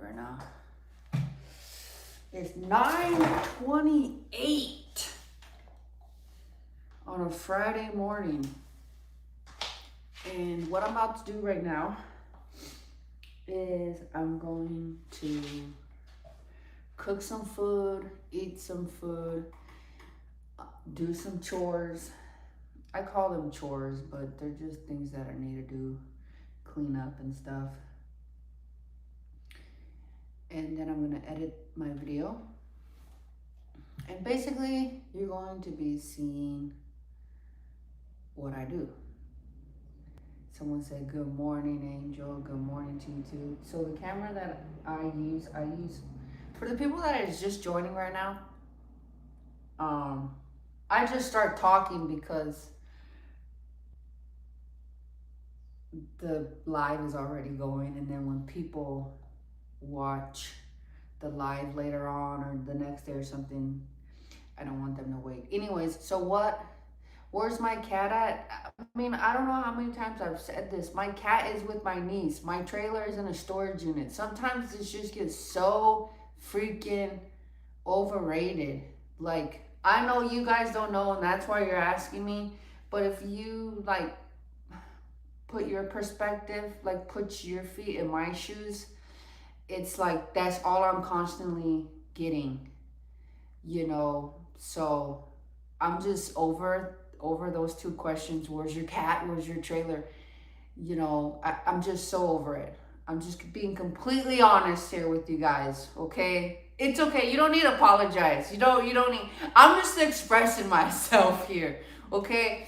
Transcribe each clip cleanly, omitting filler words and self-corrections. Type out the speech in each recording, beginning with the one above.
right now. It's 9:28 on a Friday morning. And what I'm about to do right now is I'm going to cook some food, eat some food, do some chores. I call them chores, but they're just things that I need to do, clean up and stuff. And then I'm gonna edit my video. And basically, you're going to be seeing what I do. Someone said, good morning, Angel. Good morning to you too. So the camera that I use, for the people that is just joining right now, I just start talking because the live is already going, and then when people watch the live later on or the next day or something, I don't want them to wait. Anyways, so where's my cat at? I mean, I don't know how many times I've said this. My cat is with my niece. My trailer is in a storage unit. Sometimes it just gets so freaking overrated. Like, I know you guys don't know, and that's why you're asking me. But if you, like, put your perspective, like, put your feet in my shoes, it's like, that's all I'm constantly getting, you know? So I'm just over those two questions. Where's your cat? Where's your trailer? You know, I'm just so over it. I'm just being completely honest here with you guys, okay? It's okay. You don't need to apologize. You don't need. I'm just expressing myself here, okay?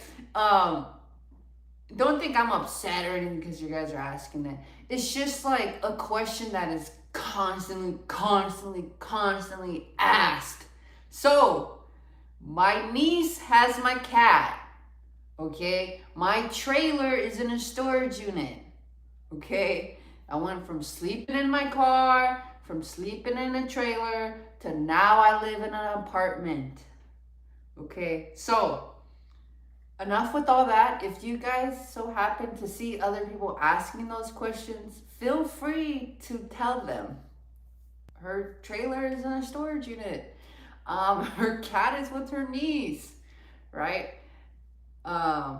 Don't think I'm upset or anything because you guys are asking that. It's just like a question that is constantly asked. So, my niece has my cat, okay? My trailer is in a storage unit, okay? I went from sleeping in my car, from sleeping in a trailer, to now I live in an apartment, okay? So, enough with all that. If you guys so happen to see other people asking those questions, feel free to tell them. Her trailer is in a storage unit. Her cat is with her niece, right? I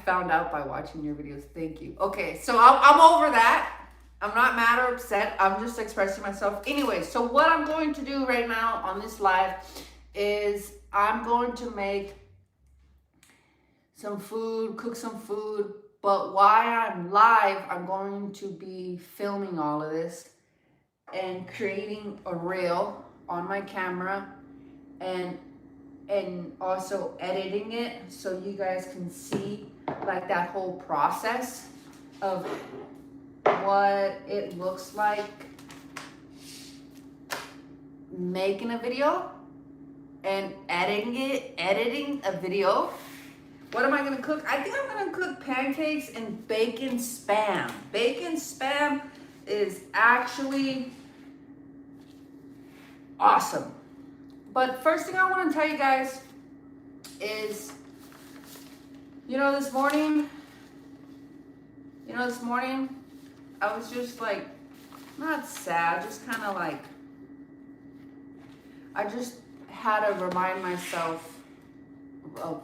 found out by watching your videos. Thank you. Okay, so I'm over that. I'm not mad or upset. I'm just expressing myself. Anyway, so what I'm going to do right now on this live is I'm going to make some food, cook some food. But while I'm live, I'm going to be filming all of this and creating a reel on my camera and also editing it so you guys can see like that whole process of what it looks like making a video and editing a video. What am I gonna cook? I think I'm gonna cook pancakes and bacon spam. Bacon spam is actually awesome. But first thing I want to tell you guys is, this morning, I was just like, not sad, just kind of like, I just had to remind myself of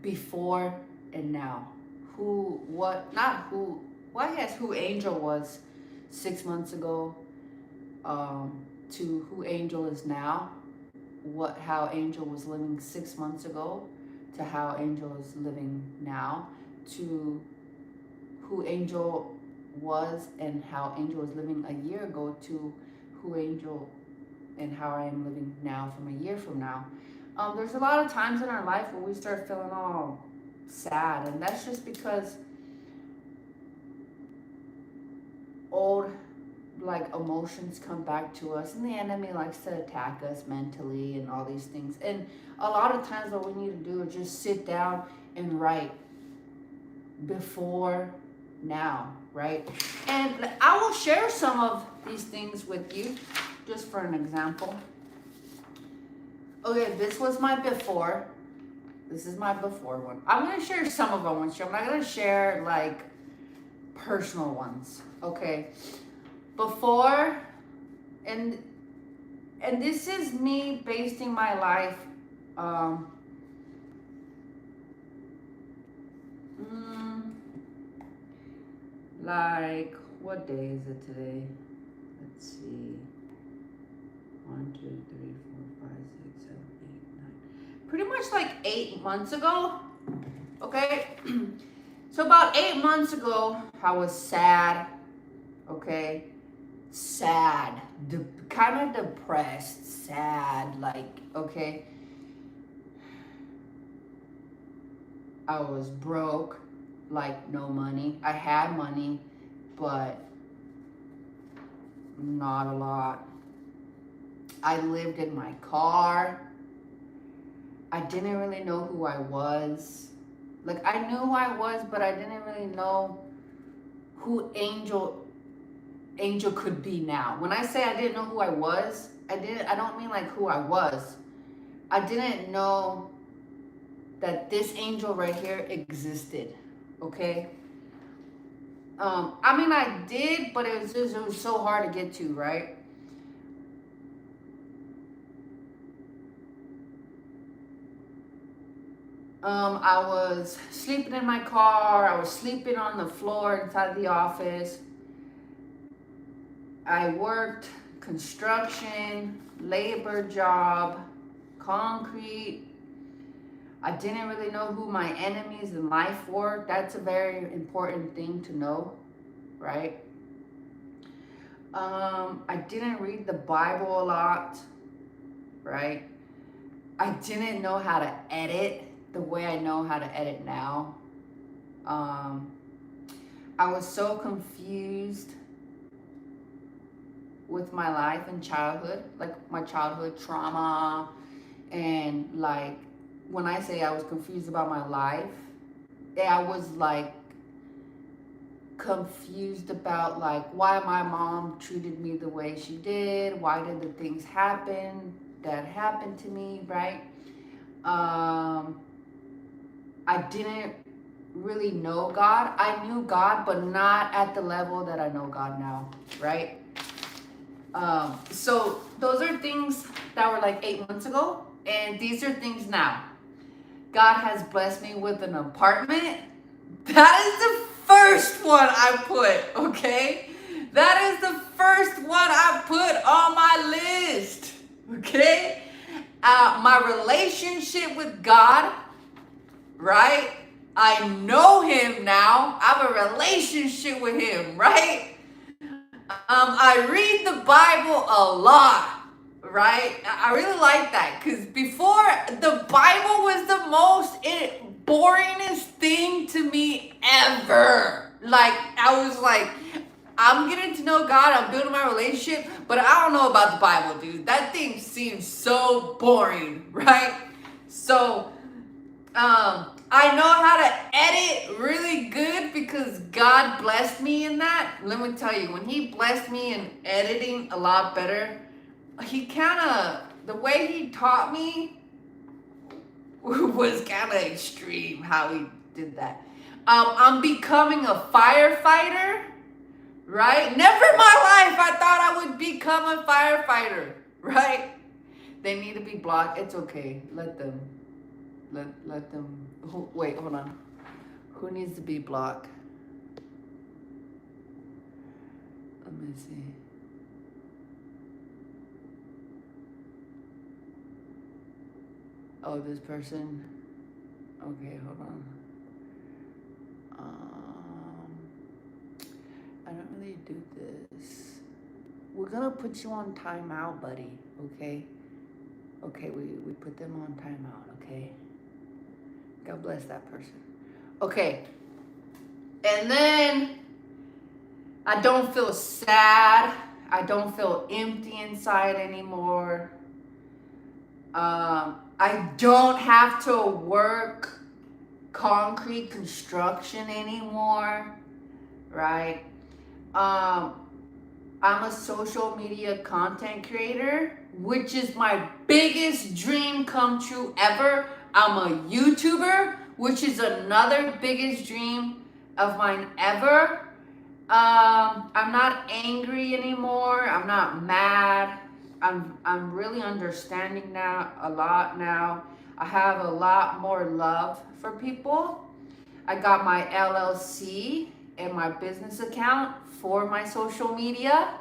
before and now. Who Angel was 6 months ago, to who Angel is now, how Angel was living 6 months ago, to how Angel is living now, to who Angel was and how Angel was living a year ago, to who Angel and how I am living now from a year from now. There's a lot of times in our life where we start feeling all sad, and that's just because old emotions come back to us, and the enemy likes to attack us mentally and all these things. And a lot of times what we need to do is just sit down and write before now, right? And I will share some of these things with you just for an example. Okay, this was my before. This is my before one. I'm going to share some of them with you. I'm not going to share personal ones, okay? before, and this is me basing my life, um, mm, like, what day is it today? Let's see. 1, 2, 3, 4, 5, 6, 7, 8, 9. Pretty much like 8 months ago. Okay. So about 8 months ago, I was sad. Okay. Sad. Kind of depressed. Sad. Like, okay. I was broke. Like, no money. I had money, but not a lot. I lived in my car. I didn't really know who I was. Like, I knew who I was, but I didn't really know who Angel could be now. When I say I didn't know who I was, I don't mean like who I was. I didn't know that this Angel right here existed. Okay? I mean, I did, but it was so hard to get to, right? I was sleeping in my car. I was sleeping on the floor inside the office. I worked construction, labor job, concrete. I didn't really know who my enemies in life were. That's a very important thing to know, right? I didn't read the Bible a lot, right? I didn't know how to edit the way I know how to edit now. I was so confused with my life and childhood, like my childhood trauma, and like when I say I was confused about my life, I was like confused about like why my mom treated me the way she did, why did the things happen that happened to me, right? I didn't really know God. I knew God, but not at the level that I know God now, right? So those are things that were like 8 months ago, and these are things now. God has blessed me with an apartment. That is the first one I put, okay? That is the first one I put on my list, okay? My relationship with God, right? I know him now. I have a relationship with him, right? I read the Bible a lot, right? I really like that because before the Bible was the most boringest thing to me ever. Like, I was like, I'm getting to know God, I'm building my relationship, but I don't know about the Bible, dude. That thing seems so boring, right? So, I know how to edit really good because God blessed me in that. Let me tell you, when he blessed me in editing a lot better, he the way he taught me was kind of extreme how he did that. I'm becoming a firefighter, right? Never in my life I thought I would become a firefighter, right? They need to be blocked. It's okay. Let them. Let them. Wait, hold on. Who needs to be blocked? Let me see. Oh, this person. Okay, hold on. I don't really do this. We're gonna put you on timeout, buddy. Okay. Okay, we put them on timeout. Okay. God bless that person. Okay. And then I don't feel sad. I don't feel empty inside anymore. I don't have to work concrete construction anymore, right? I'm a social media content creator, which is my biggest dream come true ever. I'm a YouTuber, which is another biggest dream of mine ever. I'm not angry anymore. I'm not mad. I'm really understanding now a lot now. I have a lot more love for people. I got my LLC and my business account for my social media.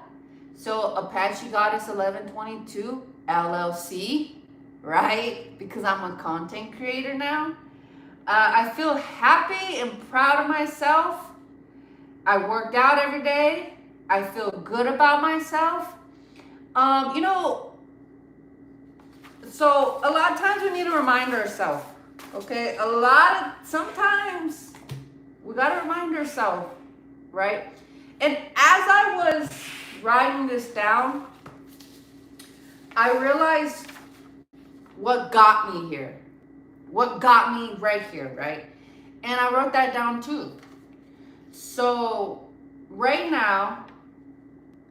So Apache Goddess 1122 LLC, right? Because I'm a content creator now. I feel happy and proud of myself. I worked out every day. I feel good about myself. You know, so a lot of times we need to remind ourselves, okay? Sometimes we got to remind ourselves, right? And as I was writing this down, I realized what got me here. What got me right here, right? And I wrote that down too. So right now,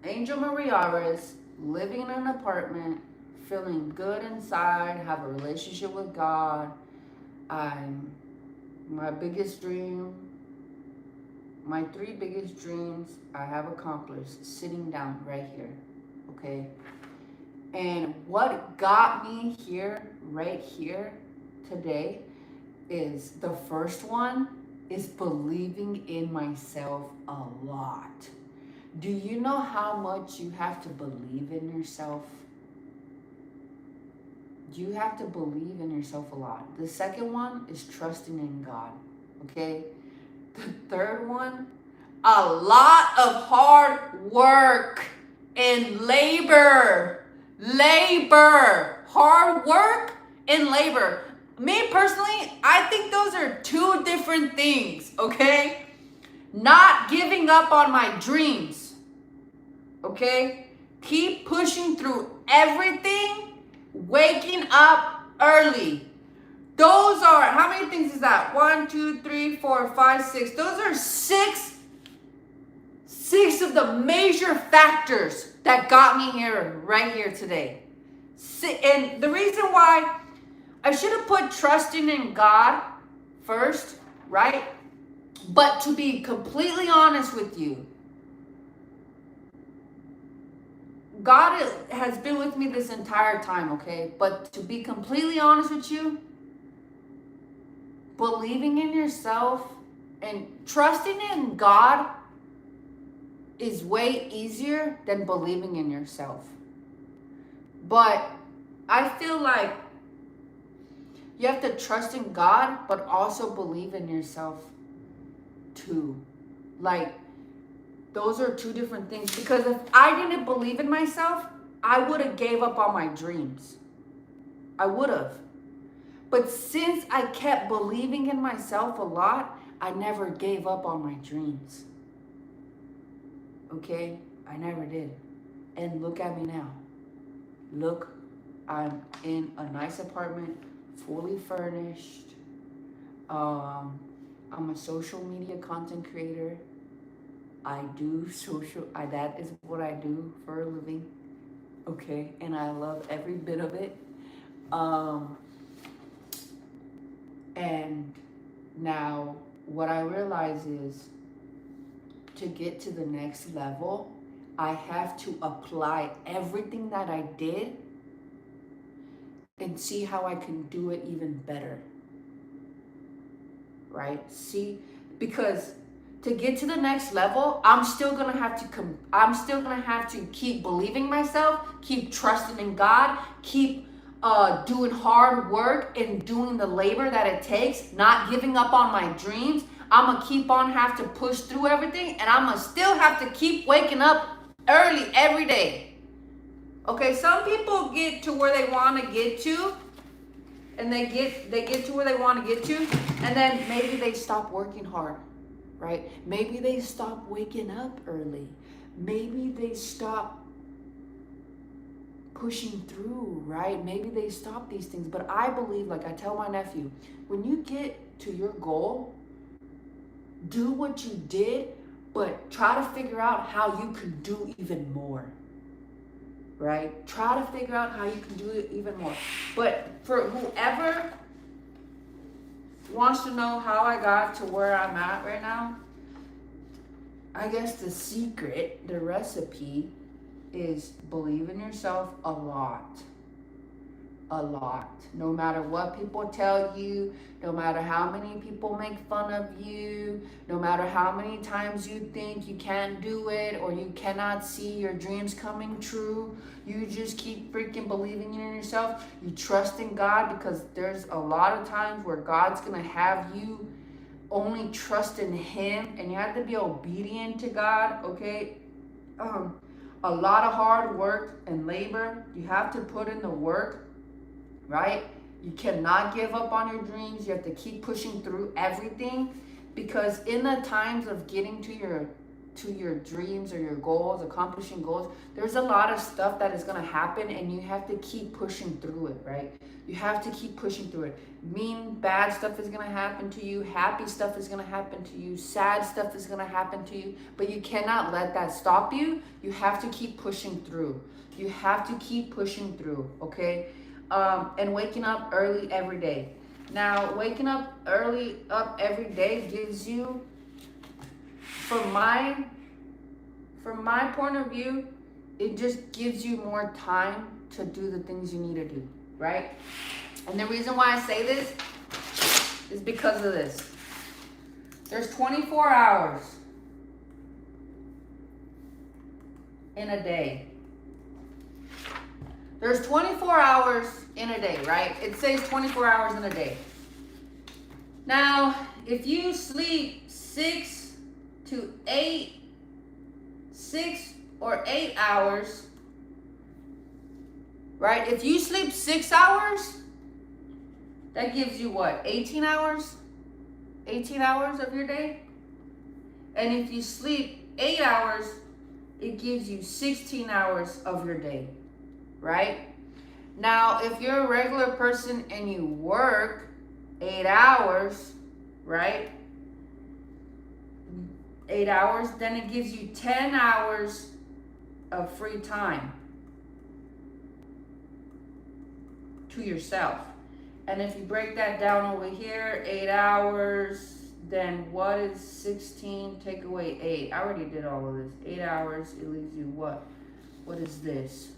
Angel Marie is living in an apartment, feeling good inside, have a relationship with God. My biggest dream, my 3 biggest dreams I have accomplished sitting down right here, okay? And what got me here, right here today, is the first one is believing in myself a lot. Do you know how much you have to believe in yourself? You have to believe in yourself a lot. The second one is trusting in God, okay? The third one, a lot of hard work and labor. Hard work and labor. Me personally, I think those are 2 different things, okay? Not giving up on my dreams, okay? Keep pushing through everything, waking up early. Those are, how many things is that? 1, 2, 3, 4, 5, 6. Those are 6 of the major factors that got me here, right here today. And the reason why I should have put trusting in God first, right? But to be completely honest with you, God has been with me this entire time, okay? But to be completely honest with you, believing in yourself and trusting in God is way easier than believing in yourself. But I feel like you have to trust in God, but also believe in yourself too. Like, those are 2 different things. Because if I didn't believe in myself, I would have gave up on my dreams. I would have. But since I kept believing in myself a lot, I never gave up on my dreams. Okay? I never did. And look at me now. Look, I'm in a nice apartment, fully furnished. I'm a social media content creator. I do that is what I do for a living. Okay, and I love every bit of it. And now what I realize is, to get to the next level, I have to apply everything that I did and see how I can do it even better. Right? See, because to get to the next level, I'm still gonna have to keep believing myself, keep trusting in God, keep doing hard work and doing the labor that it takes, not giving up on my dreams. I'm gonna keep on have to push through everything, and I'm gonna still have to keep waking up early every day. Okay, some people get to where they want to get to, and they get to where they want to get to, and then maybe they stop working hard, right? Maybe they stop waking up early. Maybe they stop pushing through, right? Maybe they stop these things. But I believe, like I tell my nephew, when you get to your goal, do what you did, but try to figure out how you can do even more, right? Try to figure out how you can do it even more. But for whoever wants to know how I got to where I'm at right now, I guess the secret, the recipe, is believe in yourself a lot. A lot. No matter what people tell you, no matter how many people make fun of you, no matter how many times you think you can't do it or you cannot see your dreams coming true, you just keep freaking believing in yourself. You trust in God, because there's a lot of times where God's gonna have you only trust in Him, and you have to be obedient to God, okay? A lot of hard work and labor. You have to put in the work, right? You cannot give up on your dreams. You have to keep pushing through everything, because in the times of getting to your dreams or your goals, accomplishing goals, there's a lot of stuff that is going to happen, and you have to keep pushing through it, right? You have to keep pushing through it. Mean, bad stuff is going to happen to you. Happy stuff is going to happen to you. Sad stuff is going to happen to you. But you cannot let that stop you. You have to keep pushing through. You have to keep pushing through, okay? And waking up early every day. Now, waking up early every day gives you, from my point of view, it just gives you more time to do the things you need to do, right? And the reason why I say this is because of this. There's 24 hours in a day. There's 24 hours in a day, right? It says 24 hours in a day. Now, if you sleep 6 or 8 hours, right? If you sleep 6 hours, that gives you what? 18 hours? 18 hours of your day? And if you sleep 8 hours, it gives you 16 hours of your day, right? Now, if you're a regular person and you work 8 hours, right? 8 hours, then it gives you 10 hours of free time to yourself. And if you break that down over here, 8 hours, then what is 16? Take away 8. I already did all of this. 8 hours, it leaves you what? What is this?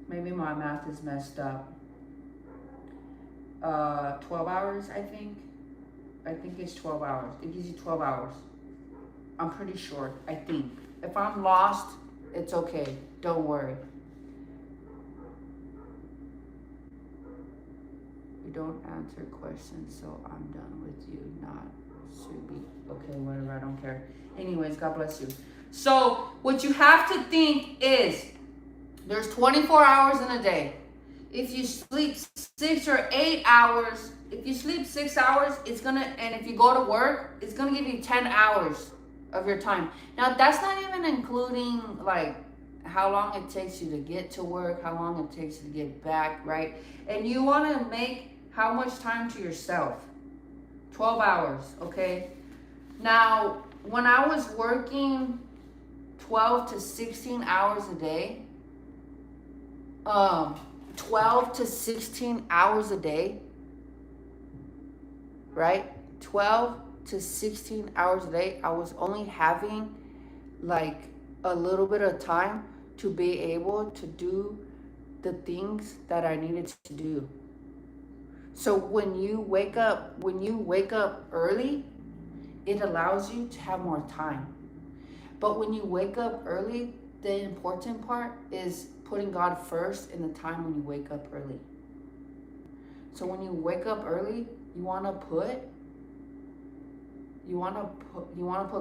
Maybe my math is messed up. 12 hours, I think. I think it's 12 hours. It gives you 12 hours. I'm pretty sure, I think. If I'm lost, it's okay. Don't worry. You don't answer questions, so I'm done with you. Not Subi. Okay, whatever, I don't care. Anyways, God bless you. So, what you have to think is, there's 24 hours in a day. If you sleep 6 or 8 hours, if you sleep 6 hours, and if you go to work, it's gonna give you 10 hours of your time. Now, that's not even including like how long it takes you to get to work, how long it takes you to get back, right? And you wanna make how much time to yourself? 12 hours, okay? Now, when I was working 12 to 16 hours a day, 12 to 16 hours a day, right? 12 to 16 hours a day, I was only having like a little bit of time to be able to do the things that I needed to do. So when you wake up early, it allows you to have more time. But when you wake up early, the important part is putting God first in the time when you wake up early. So when you wake up early, you want to put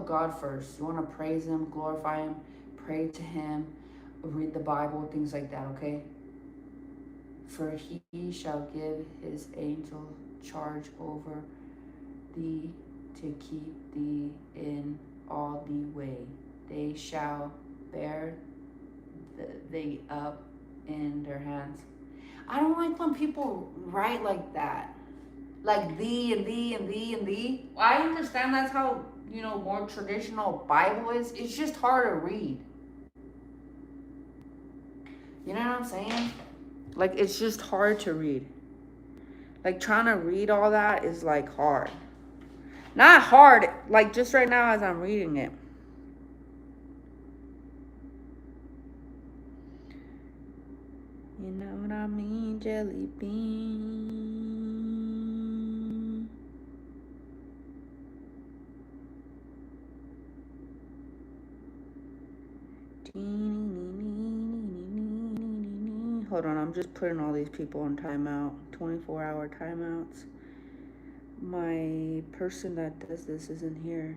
God first. You want to praise Him, glorify Him, pray to Him, read the Bible, things like that, okay? For He shall give His angel charge over thee to keep thee in all the way. They shall bear thee up in their hands. I don't like when people write like that. Like thee and thee and thee and thee. Well, I understand that's how, more traditional Bible is. It's just hard to read. You know what I'm saying? Like, it's just hard to read. Like, trying to read all that is like hard. Not hard, like just right now as I'm reading it. You know what I mean, jelly bean. Hold on, I'm just putting all these people on timeout. 24-hour timeouts. My person that does this isn't here.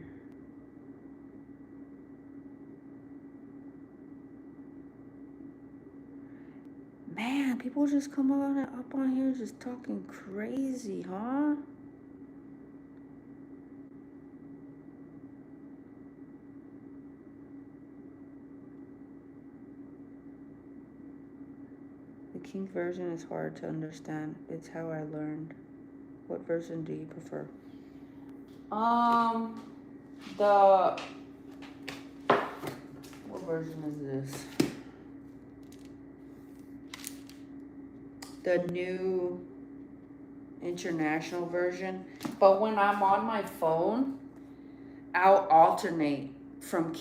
Man, people just come on up on here just talking crazy, huh? The King version is hard to understand. It's how I learned. What version do you prefer? The what version is this? The new international version. But when I'm on my phone, I'll alternate from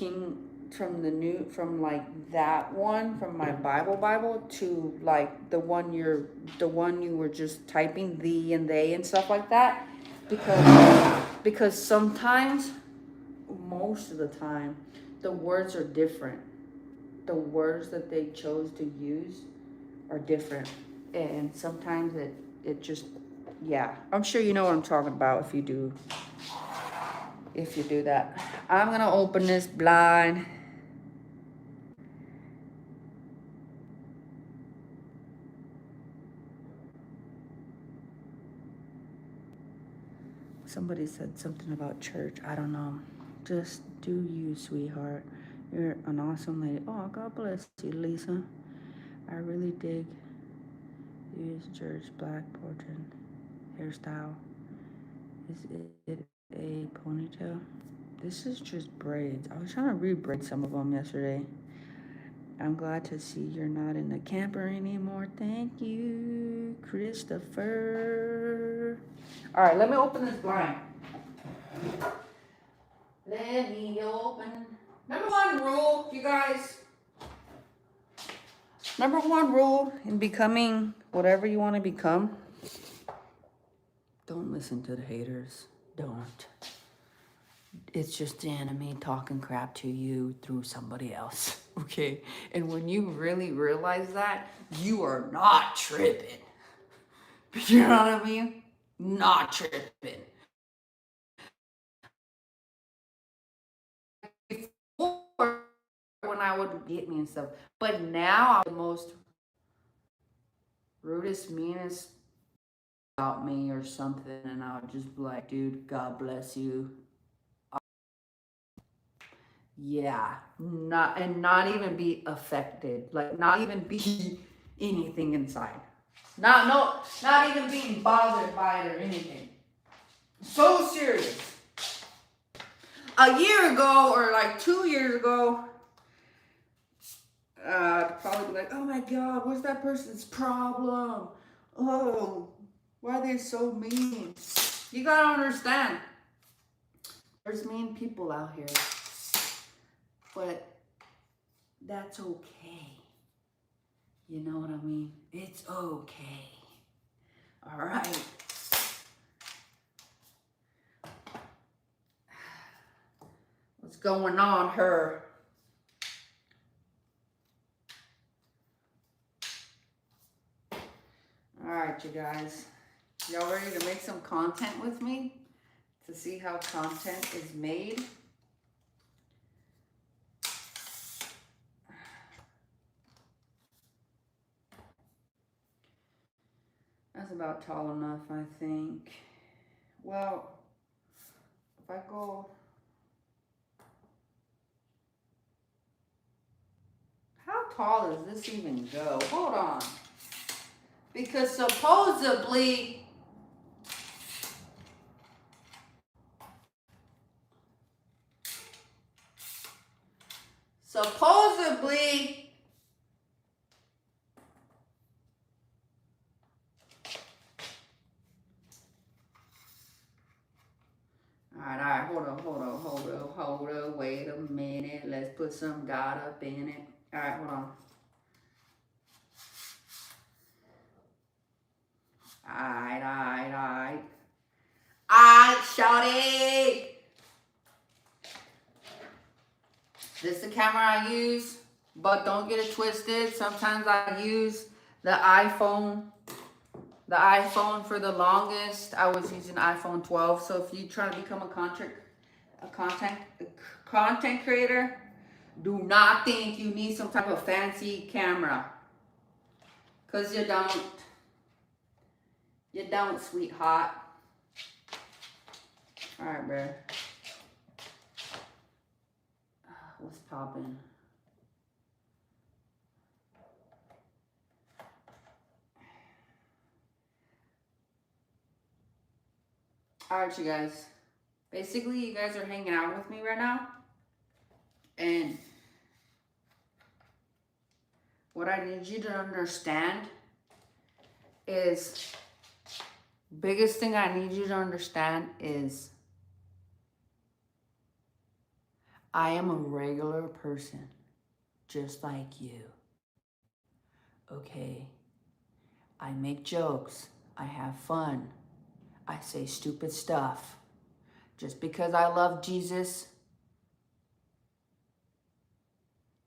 like that one from my Bible to like the one you were just typing, the and they and stuff like that, because sometimes, most of the time, the words are different. The words that they chose to use are different, and sometimes it just, yeah, I'm sure you know what I'm talking about if you do that. I'm gonna open this blind. Somebody said something about church. I don't know. Just do you, sweetheart. You're an awesome lady. Oh, God bless you, Lisa. I really dig use church black portrait hairstyle. Is it a ponytail? This is just braids. I was trying to re-braid some of them yesterday. I'm glad to see you're not in the camper anymore. Thank you, Christopher. All right, let me open this blind. Let me open. Number one rule, you guys. Number one rule in becoming whatever you want to become. Don't listen to the haters. Don't. It's just the enemy talking crap to you through somebody else. Okay? And when you really realize that, you are not tripping. You know what I mean? Not tripping. Before, when I would get me and stuff, but now I'm the most rudest, meanest about me or something, and I would just be like, dude, God bless you. Yeah, not even be affected, like not even be anything inside, not even being bothered by it or anything. So serious. A year ago or like 2 years ago, I'd probably be like, oh my God, what's that person's problem? Oh, why are they so mean? You gotta understand, there's mean people out here, but that's okay. You know what I mean? It's okay. All right. What's going on, her? All right, you guys. Y'all ready to make some content with me to see how content is made? That's about tall enough, I think. Well, if I go... How tall does this even go? Hold on. Because supposedly... Alright, hold on, wait a minute, let's put some God up in it. Alright, hold on. Alright. Alright, shawty. This is the camera I use, but don't get it twisted. Sometimes I use the iPhone. The iPhone for the longest, I was using iPhone 12. So if you try to become a content creator, do not think you need some type of fancy camera. Cause you don't. You don't, sweetheart. Alright, bro. What's popping? Alright, you guys. Basically, you guys are hanging out with me right now. And what I need you to understand is, biggest thing I need you to understand is, I am a regular person, just like you. Okay? I make jokes. I have fun. I say stupid stuff. Just because I love Jesus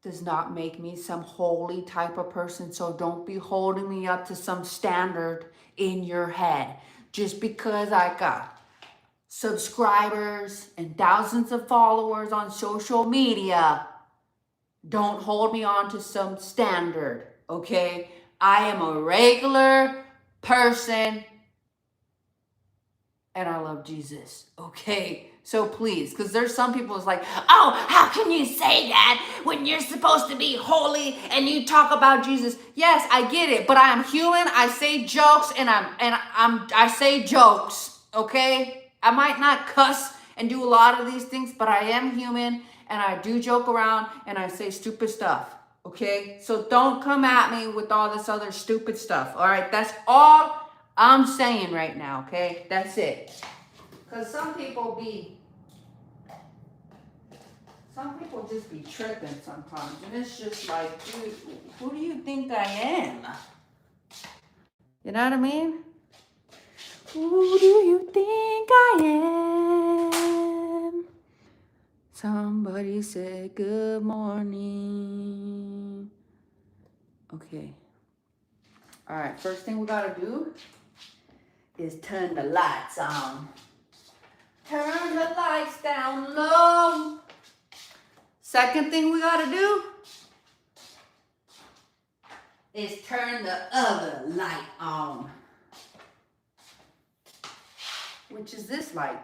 does not make me some holy type of person. So don't be holding me up to some standard in your head. Just because I got subscribers and thousands of followers on social media, don't hold me on to some standard, okay? I am a regular person and I love Jesus, okay? So please, because there's some people who's like, oh, how can you say that when you're supposed to be holy and you talk about Jesus? Yes, I get it, but I am human. I say jokes and I say jokes, okay? I might not cuss and do a lot of these things, but I am human and I do joke around and I say stupid stuff, okay? So don't come at me with all this other stupid stuff, all right? That's all I'm saying right now, okay? That's it. Because some people just be tripping sometimes. And it's just like, dude, who do you think I am? You know what I mean? Who do you think I am? Somebody said good morning. Okay. All right, first thing we gotta do is turn the lights on. Turn the lights down low. Second thing we gotta do is turn the other light on, which is this light.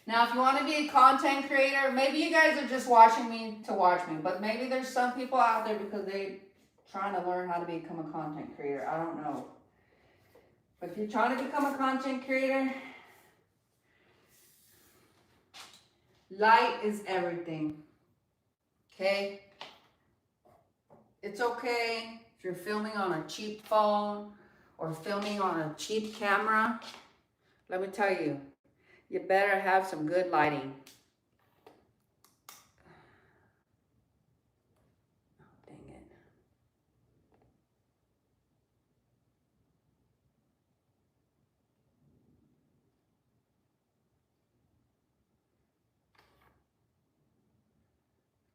Now, if you want to be a content creator, maybe you guys are just watching me to watch me, but maybe there's some people out there because they're trying to learn how to become a content creator. I don't know. But if you're trying to become a content creator, light is everything. Okay? It's okay if you're filming on a cheap phone or filming on a cheap camera. Let me tell you, you better have some good lighting. Oh, dang it.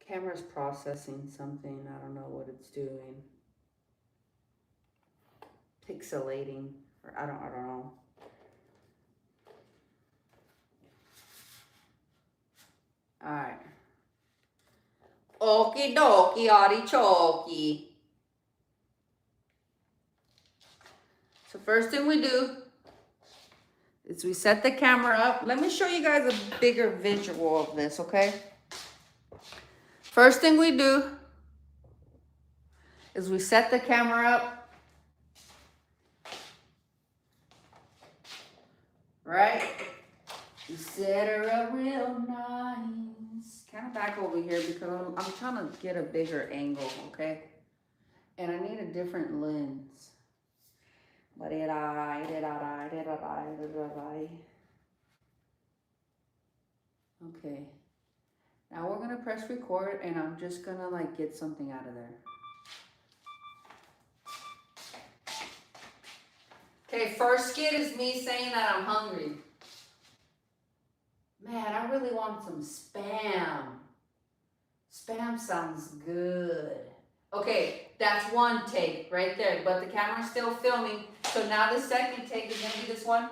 Camera's processing something. I don't know what it's doing. Pixelating, or I don't know. All right. Okie dokie, artichoke. So first thing we do is we set the camera up. Let me show you guys a bigger visual of this, okay? First thing we do is we set the camera up, right? You set her up real nice. Kind of back over here because I'm trying to get a bigger angle, okay? And I need a different lens. Okay. Now we're gonna press record and I'm just gonna like get something out of there. Okay, first skit is me saying that I'm hungry. Man, I really want some Spam. Spam sounds good. Okay, that's one take right there, but the camera's still filming. So now the second take is gonna be this one.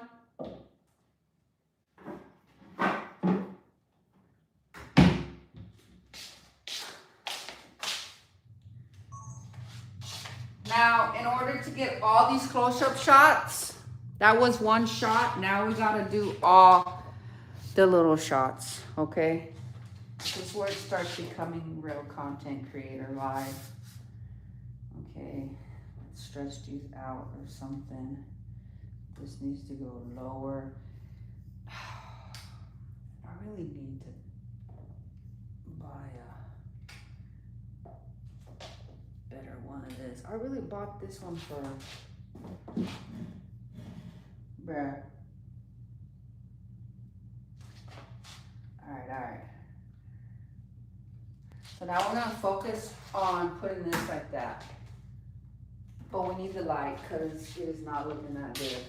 Now, in order to get all these close-up shots, that was one shot. Now we gotta do all the little shots, okay? This is where it starts becoming real content creator live. Okay, let's stretch these out or something. This needs to go lower. I really need to buy a better one of this. I really bought this one for, bruh. All right. So now we're gonna focus on putting this like that. But we need the light because it is not looking that good.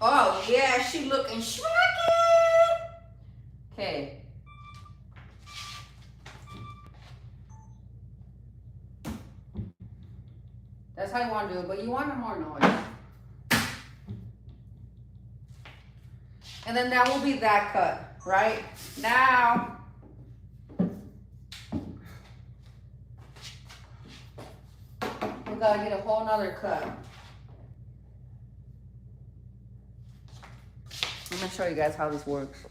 Oh yeah, she looking schmacky. Okay. That's how you want to do it, but you want more noise. And then that will be that cut, right? Now, we gotta get a whole nother cut. I'm gonna show you guys how this works.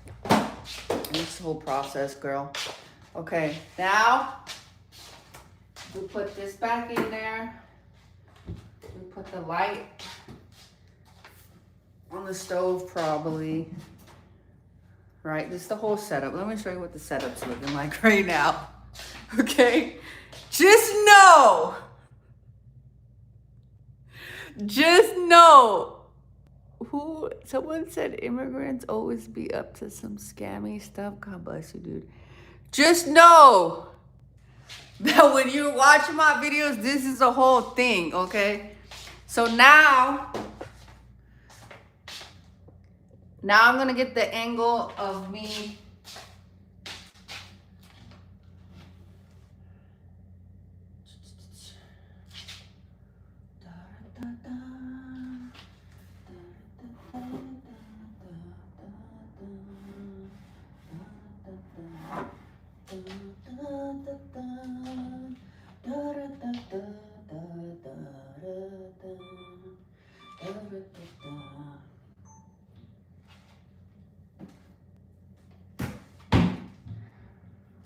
This whole process, girl. Okay, now we put this back in there. We put the light on the stove probably. Right, this is the whole setup. Let me show you what the setup's looking like right now. Okay, just know who, someone said immigrants always be up to some scammy stuff. God bless you, dude. Just know that when you're watching my videos, this is the whole thing, okay? So now I'm gonna get the angle of me.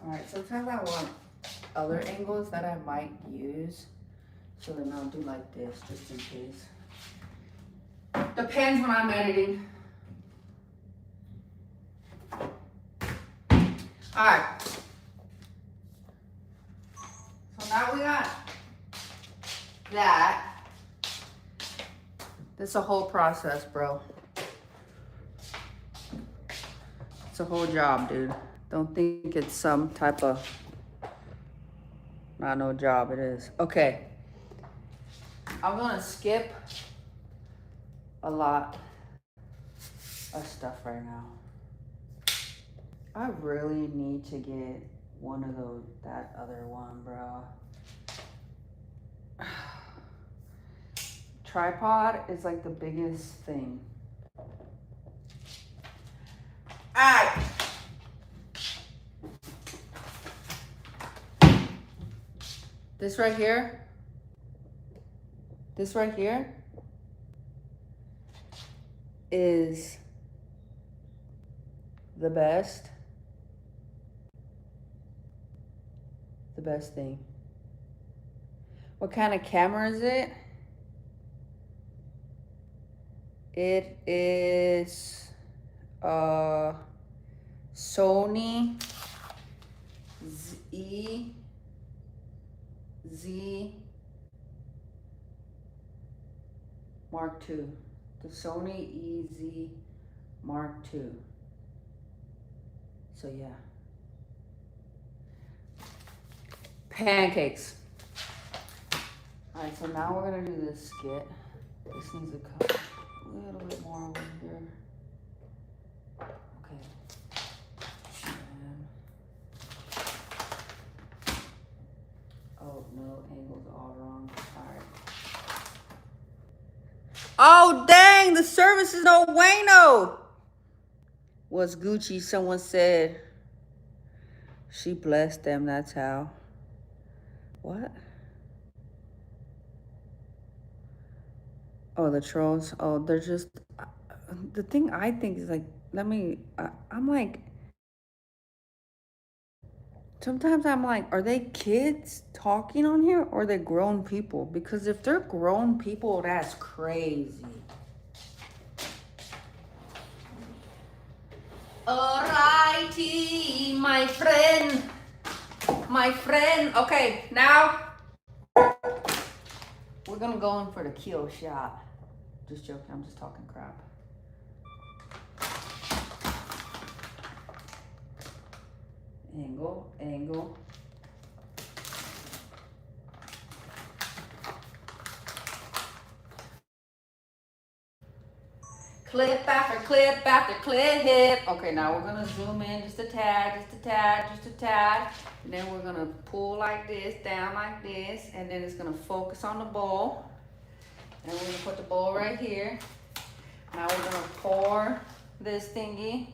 Alright, sometimes I want other angles that I might use. So then I'll do like this, just in case. Depends when I'm editing. Alright. So now we got that. This is a whole process, bro. It's a whole job, dude. Don't think it's some type of, not no job, it is. Okay. I'm gonna skip a lot of stuff right now. I really need to get one of those, that other one, bro. Tripod is like the biggest thing. Alright. This right here is the best thing. What kind of camera is it? It is Sony Z Mark II. The Sony EZ Mark II. So yeah. Pancakes. All right, so now we're gonna do this skit. This needs to come a little bit more over here. Okay. Oh no, angles are all wrong. All right. Oh dang, the service is no bueno. Was Gucci? Someone said she blessed them. That's how. What? Oh, the trolls. Oh, they're just. The thing I think is like, I'm like, sometimes I'm like, are they kids talking on here or are they grown people? Because if they're grown people, that's crazy. Alrighty, my friend. My friend. Okay, now we're gonna go in for the kill shot. Just joking, I'm just talking crap. Angle, angle. Clip after clip after clip. Okay, now we're gonna zoom in just a tad, just a tad, just a tad. And then we're gonna pull like this, down like this, and then it's gonna focus on the bowl. And we're gonna put the bowl right here. Now we're gonna pour this thingy.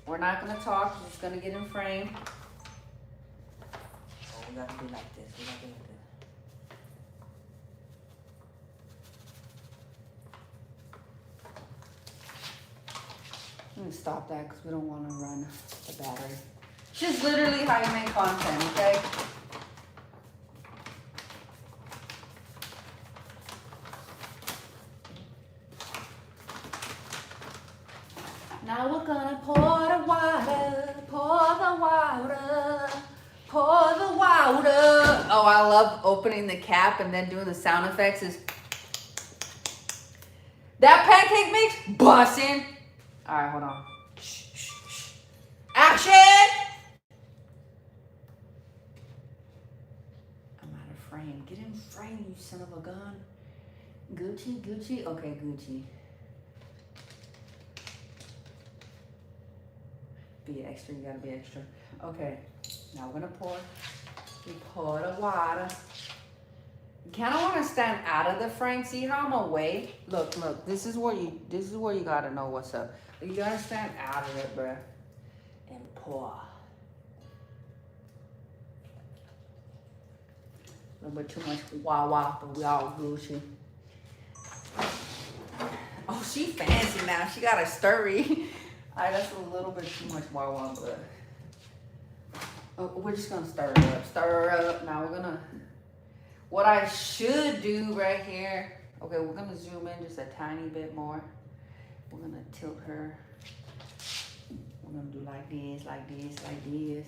We're not gonna talk, we're just gonna get in frame. Oh, we gotta do like this, we gotta do like this. I'm gonna stop that because we don't want to run the battery. It's just literally how you make content, okay? Now we're gonna pour the water, pour the water, pour the water. Oh, I love opening the cap and then doing the sound effects. Is that pancake mix bussin'? All right, hold on. Shh, shh, shh. Action! I'm out of frame. Get in frame, you son of a gun. Gucci, Gucci. Okay, Gucci. Be extra, you gotta be extra. Okay, now we're gonna pour. We pour the water. You kind of want to stand out of the frame. See how I'm away? Look, look. This is where you gotta know what's up. You gotta stand out of it, bruh. And pour. A little bit too much wah, but we all Gucci. Oh, she fancy now. She got a stirry. Alright, that's a little bit too much wah, but we're just gonna stir it up. Stir it up. Now we're gonna. What I should do right here. Okay, we're gonna zoom in just a tiny bit more. We're gonna tilt her. We're gonna do like this, like this, like this.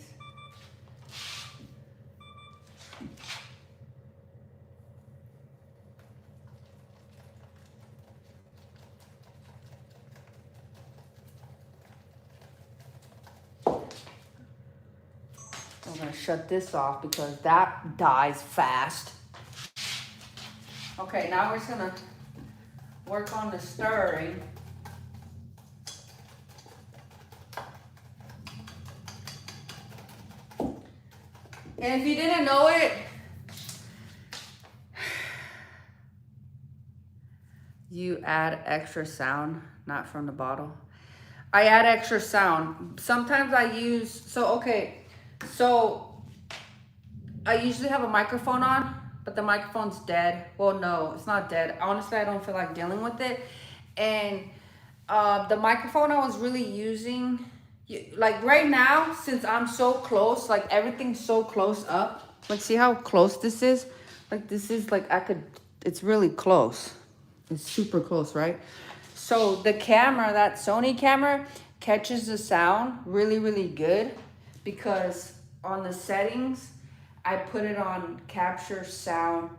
I'm gonna shut this off because that dies fast. Okay, now we're just gonna work on the stirring. And if you didn't know it, you add extra sound, not from the bottle. I add extra sound. Sometimes I use, so I usually have a microphone on, but the microphone's dead. Well, no, it's not dead. Honestly, I don't feel like dealing with it. And the microphone I was really using, like right now, since I'm so close, like everything's so close up. Like, see how close this is? Like, this is like, it's really close. It's super close, right? So the camera, that Sony camera, catches the sound really, really good because on the settings, I put it on capture sound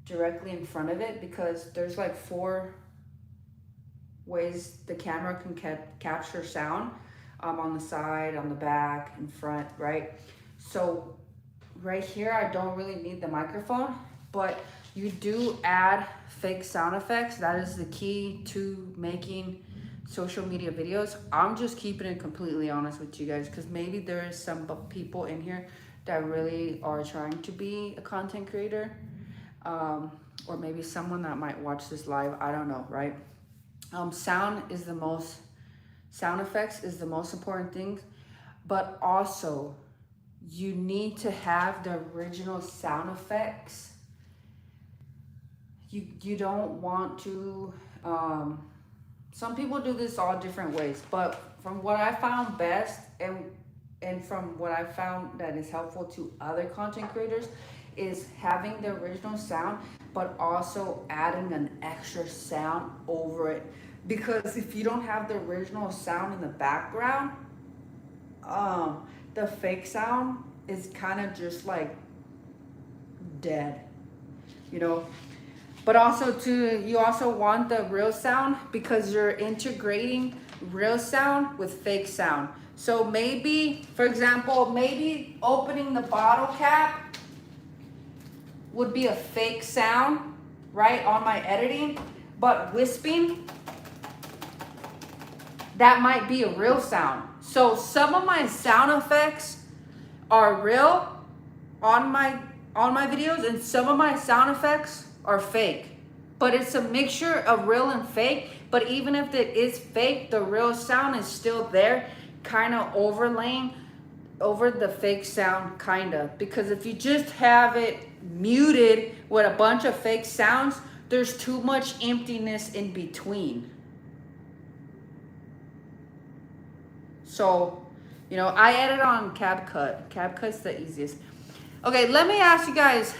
directly in front of it because there's like 4 ways the camera can capture sound, on the side, on the back, in front, right? So right here, I don't really need the microphone, but you do add fake sound effects. That is the key to making social media videos. I'm just keeping it completely honest with you guys, because maybe there is some people in here that really are trying to be a content creator, or maybe someone that might watch this live. I don't know, right? Sound effects is the most important thing, but also you need to have the original sound effects. You don't want to, some people do this all different ways, but from what I found best, and from what I found that is helpful to other content creators, is having the original sound, but also adding an extra sound over it. Because if you don't have the original sound in the background, the fake sound is kind of just like dead, you know. But also you also want the real sound, because you're integrating real sound with fake sound. So maybe, for example, maybe opening the bottle cap would be a fake sound, right, on my editing, but wisping, that might be a real sound. So some of my sound effects are real on my videos, and some of my sound effects are fake. But it's a mixture of real and fake. But even if it is fake, the real sound is still there, kind of overlaying over the fake sound, kind of. Because if you just have it muted with a bunch of fake sounds, there's too much emptiness in between. So, you know, I edit on CapCut. CapCut's the easiest. Okay, let me ask you guys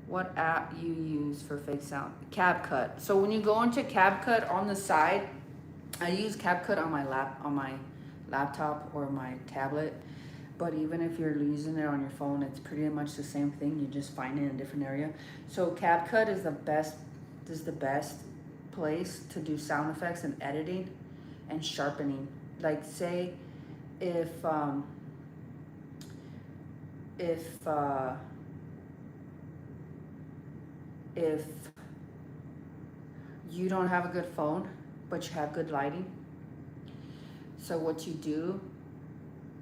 what app you use for fake sound. CapCut. So when you go into CapCut, on the side, I use CapCut on my laptop or my tablet. But even if you're using it on your phone, it's pretty much the same thing. You just find it in a different area. So CapCut is the best place to do sound effects and editing and sharpening. Like, say if you don't have a good phone, but you have good lighting, so what you do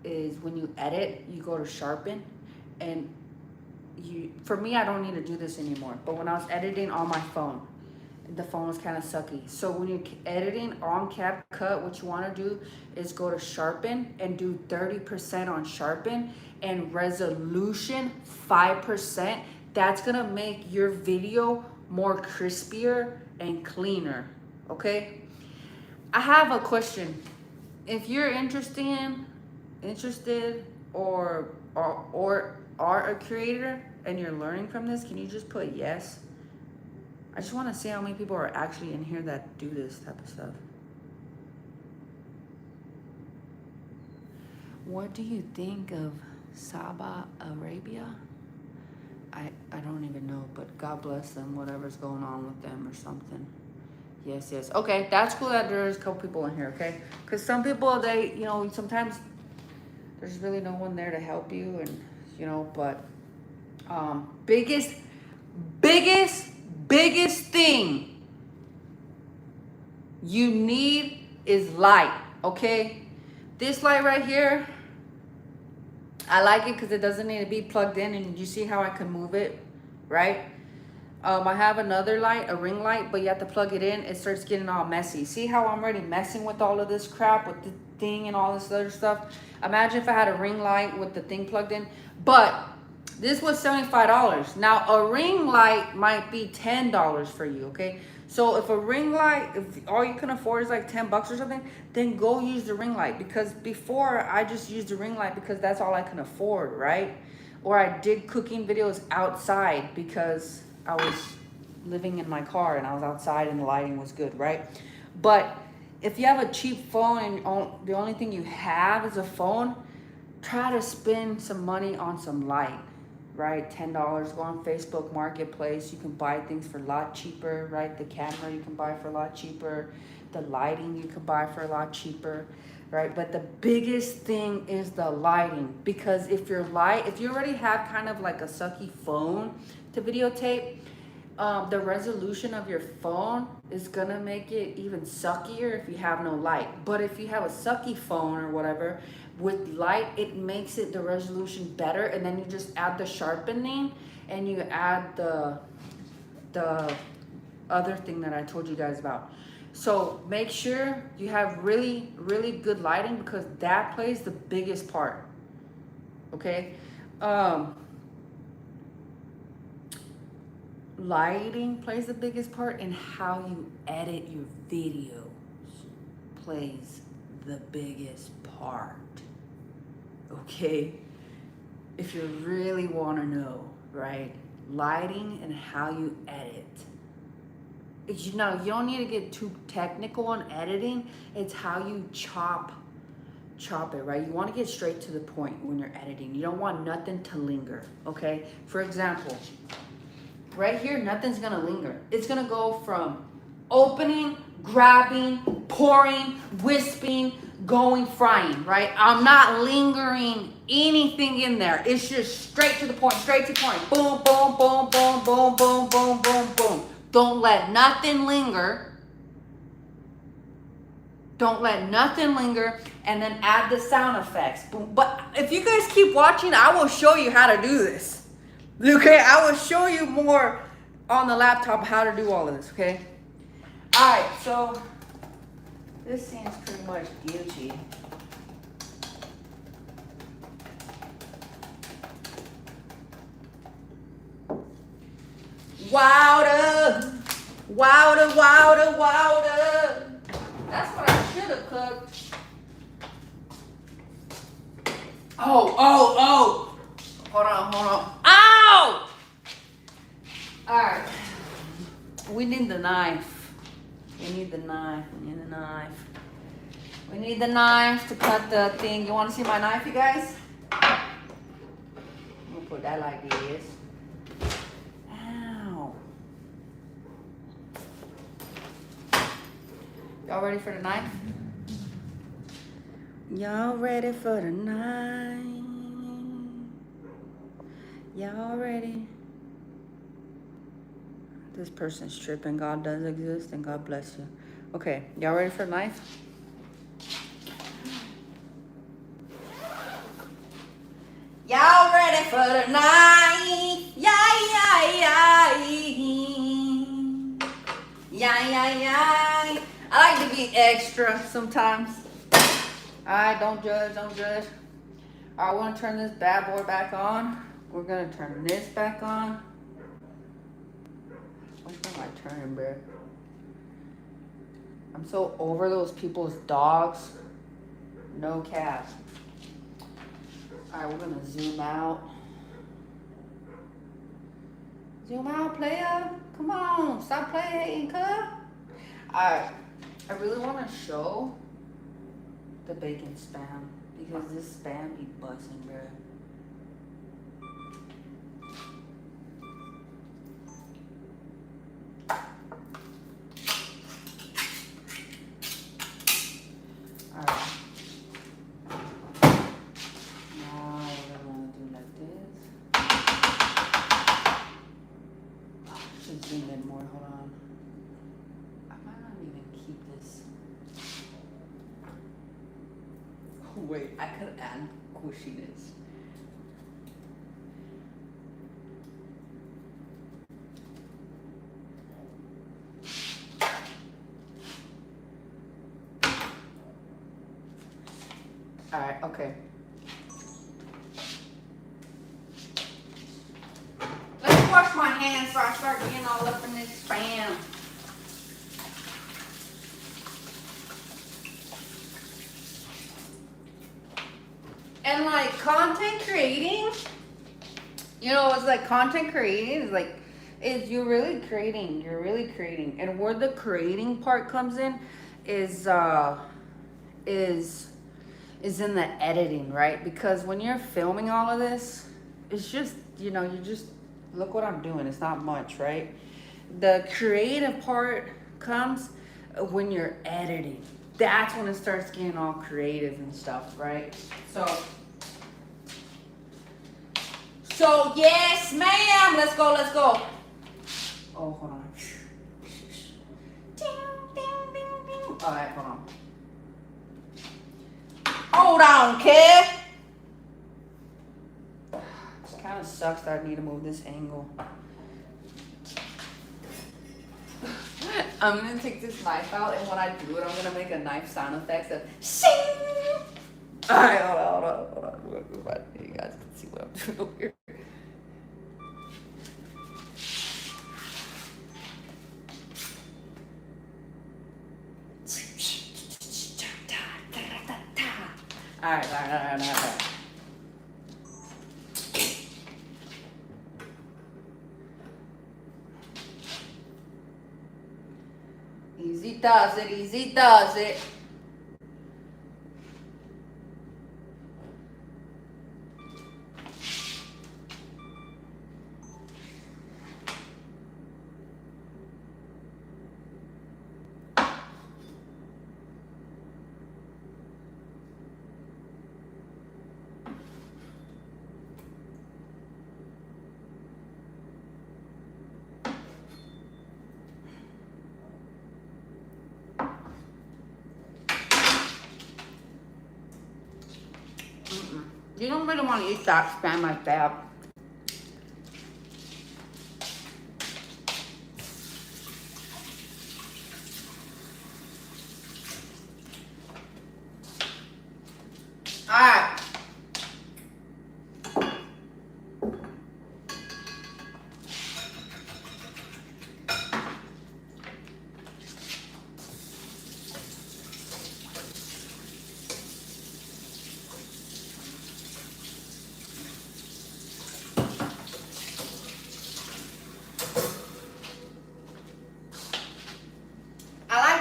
is when you edit, you go to sharpen, and for me, I don't need to do this anymore, but when I was editing on my phone, the phone was kind of sucky. So when you're editing on CapCut, what you want to do is go to sharpen and do 30% on sharpen and resolution 5%. That's gonna make your video more crispier and cleaner. Okay, I have a question. If you're interested or are a creator and you're learning from this, can you just put yes? I just want to see how many people are actually in here that do this type of stuff. What do you think of Saudi Arabia? I don't even know, but God bless them, whatever's going on with them or something. Yes. Okay, that's cool that there's a couple people in here, okay? Because some people, they, you know, sometimes there's really no one there to help you, and, you know, but biggest thing you need is light, okay? This light right here, I like it because it doesn't need to be plugged in, and you see how I can move it, right? I have another light, a ring light, but you have to plug it in. It starts getting all messy. See how I'm already messing with all of this crap with the thing and all this other stuff? Imagine if I had a ring light with the thing plugged in. But this was $75. Now, a ring light might be $10 for you, okay? So if a ring light, if all you can afford is like $10 or something, then go use the ring light. Because before, I just used the ring light because that's all I can afford, right? Or I did cooking videos outside because I was living in my car and I was outside and the lighting was good, right? But if you have a cheap phone and the only thing you have is a phone, try to spend some money on some light, right? $10, go on Facebook Marketplace. You can buy things for a lot cheaper, right? The camera you can buy for a lot cheaper. The lighting you can buy for a lot cheaper. right? But the biggest thing is the lighting, because if you already have kind of like a sucky phone to videotape, the resolution of your phone is gonna make it even suckier if you have no light. But if you have a sucky phone or whatever, with light, it makes it the resolution better, and then you just add the sharpening and you add the other thing that I told you guys about. So make sure you have really, really good lighting, because that plays the biggest part. Okay? Lighting plays the biggest part, and how you edit your videos plays the biggest part. Okay? If you really want to know, right? Lighting and how you edit. You know, you don't need to get too technical on editing. It's how you chop it, right? You want to get straight to the point when you're editing. You don't want nothing to linger, okay? For example, right here, nothing's gonna linger. It's gonna go from opening, grabbing, pouring, wisping, going, frying, right? I'm not lingering anything in there. It's just straight to the point, straight to the point. Boom, boom, boom, boom, boom, boom, boom, boom, boom. Don't let nothing linger. Don't let nothing linger, and then add the sound effects. Boom. But if you guys keep watching, I will show you how to do this. Okay, I will show you more on the laptop how to do all of this, okay? All right, so this seems pretty much Gucci. Wilder, wilder, wilder, wilder. That's what I should have cooked. Oh. Hold on. Ow! Alright. We need the knife. We need the knife to cut the thing. You want to see my knife, you guys? I'm gonna put that like this. Ow. Y'all ready for the knife? Y'all ready for the knife? Y'all ready? This person's tripping. God does exist, and God bless you. Okay, y'all ready for the knife? Y'all ready for the knife? Yeah. I like to be extra sometimes. Alright, don't judge. Alright, I want to turn this bad boy back on. We're going to turn this back on. Which one am I turning, bro? I'm so over those people's dogs. No cap. Alright, we're going to zoom out. Zoom out, player. Come on, stop playing, cuz. Alright, I really want to show the bacon spam, because this spam be busting, bro. Alright. Now we're gonna do like this. Oh, I should zoom in more. Hold on. I might not even keep this. Wait, I could add squishiness. Alright, okay. Let's wash my hands before I start getting all up in this spam. And like content creating, you know, it's like content creating is like, you're really creating. And where the creating part comes in is in the editing, right? Because when you're filming all of this, it's just, you know, you just look what I'm doing. It's not much, right? The creative part comes when you're editing. that's when it starts getting all creative and stuff, right? So yes, ma'am. Let's go. Let's go. Oh, hold on. Ding, ding, ding, ding. All right, hold on. Hold on, kid. It kind of sucks that I need to move this angle. I'm gonna take this knife out, and when I do it, I'm gonna make a knife sound effect of shing. All right, hold on. You guys can see what I'm doing over here. All right. Easy does it. You don't really want to eat that spam like that. Alright.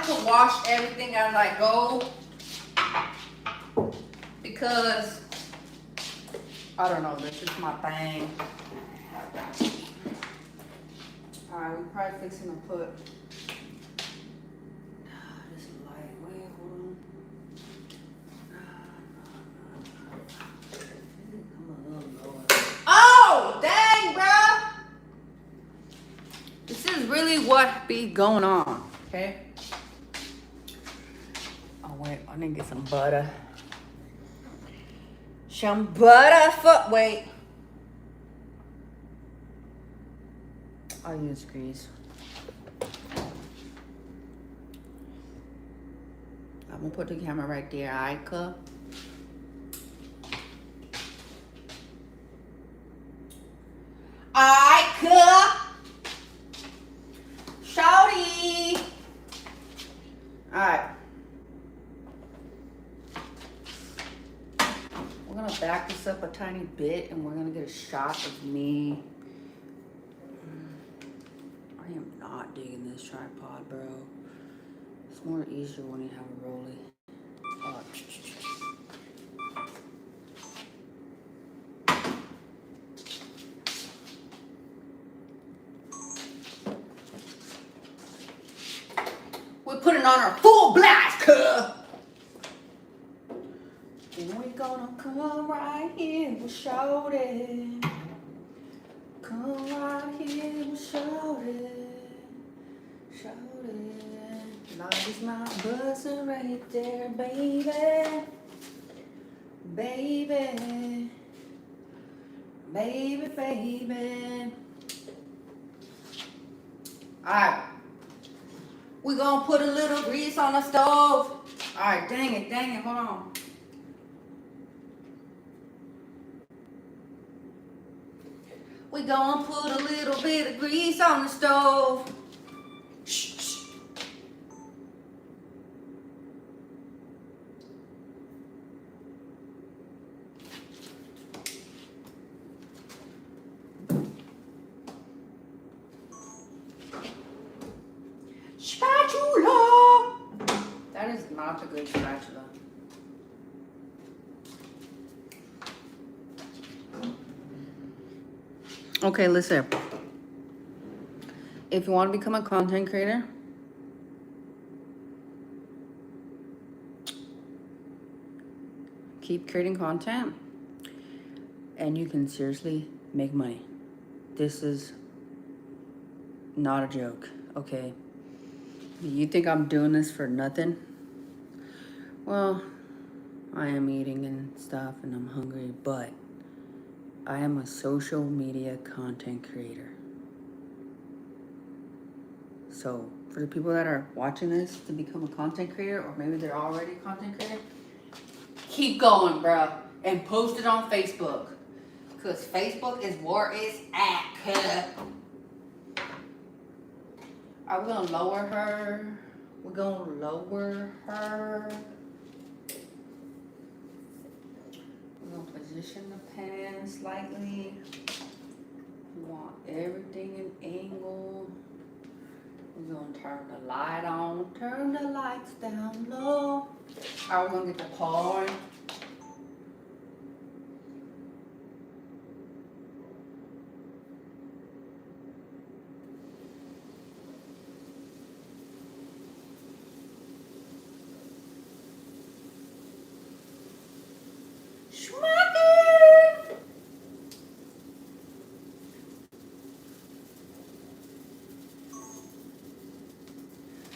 To wash everything as I go because I don't know, this is my thing. Alright, we're probably fixing to put this light. Wait, hold on. Oh, dang, bro! This is really what be going on, okay? Wait, I need to get some butter. Some butter for, wait. I'll use grease. I'm gonna put the camera right there, alright, cuh? Alright, cuh? Shouty! Alright. We're gonna back this up a tiny bit and we're gonna get a shot of me. I am not digging this tripod, bro. It's more easier when you have a rollie. We're putting on our full blast, cuh! And we gonna come right here with shorty. Come right here with shorty. Shorty. Love is my buzzer right there, baby. Baby. Baby, baby. Alright. We're gonna put a little grease on the stove. Alright, dang it, hold on. We're gonna put a little bit of grease on the stove. Shh. Spatula! That is not a good spatula. Okay, listen. If you want to become a content creator, keep creating content and you can seriously make money. This is not a joke, okay? You think I'm doing this for nothing? Well, I am eating and stuff and I'm hungry, but I am a social media content creator. So for the people that are watching this to become a content creator, or maybe they're already a content creator, keep going, bro, and post it on Facebook, because Facebook is where it's at. Are we gonna lower her? We're gonna lower her. We're gonna position the pen slightly. We want everything in angle. We're gonna turn the light on, turn the lights down low. Alright, we're gonna get the cord.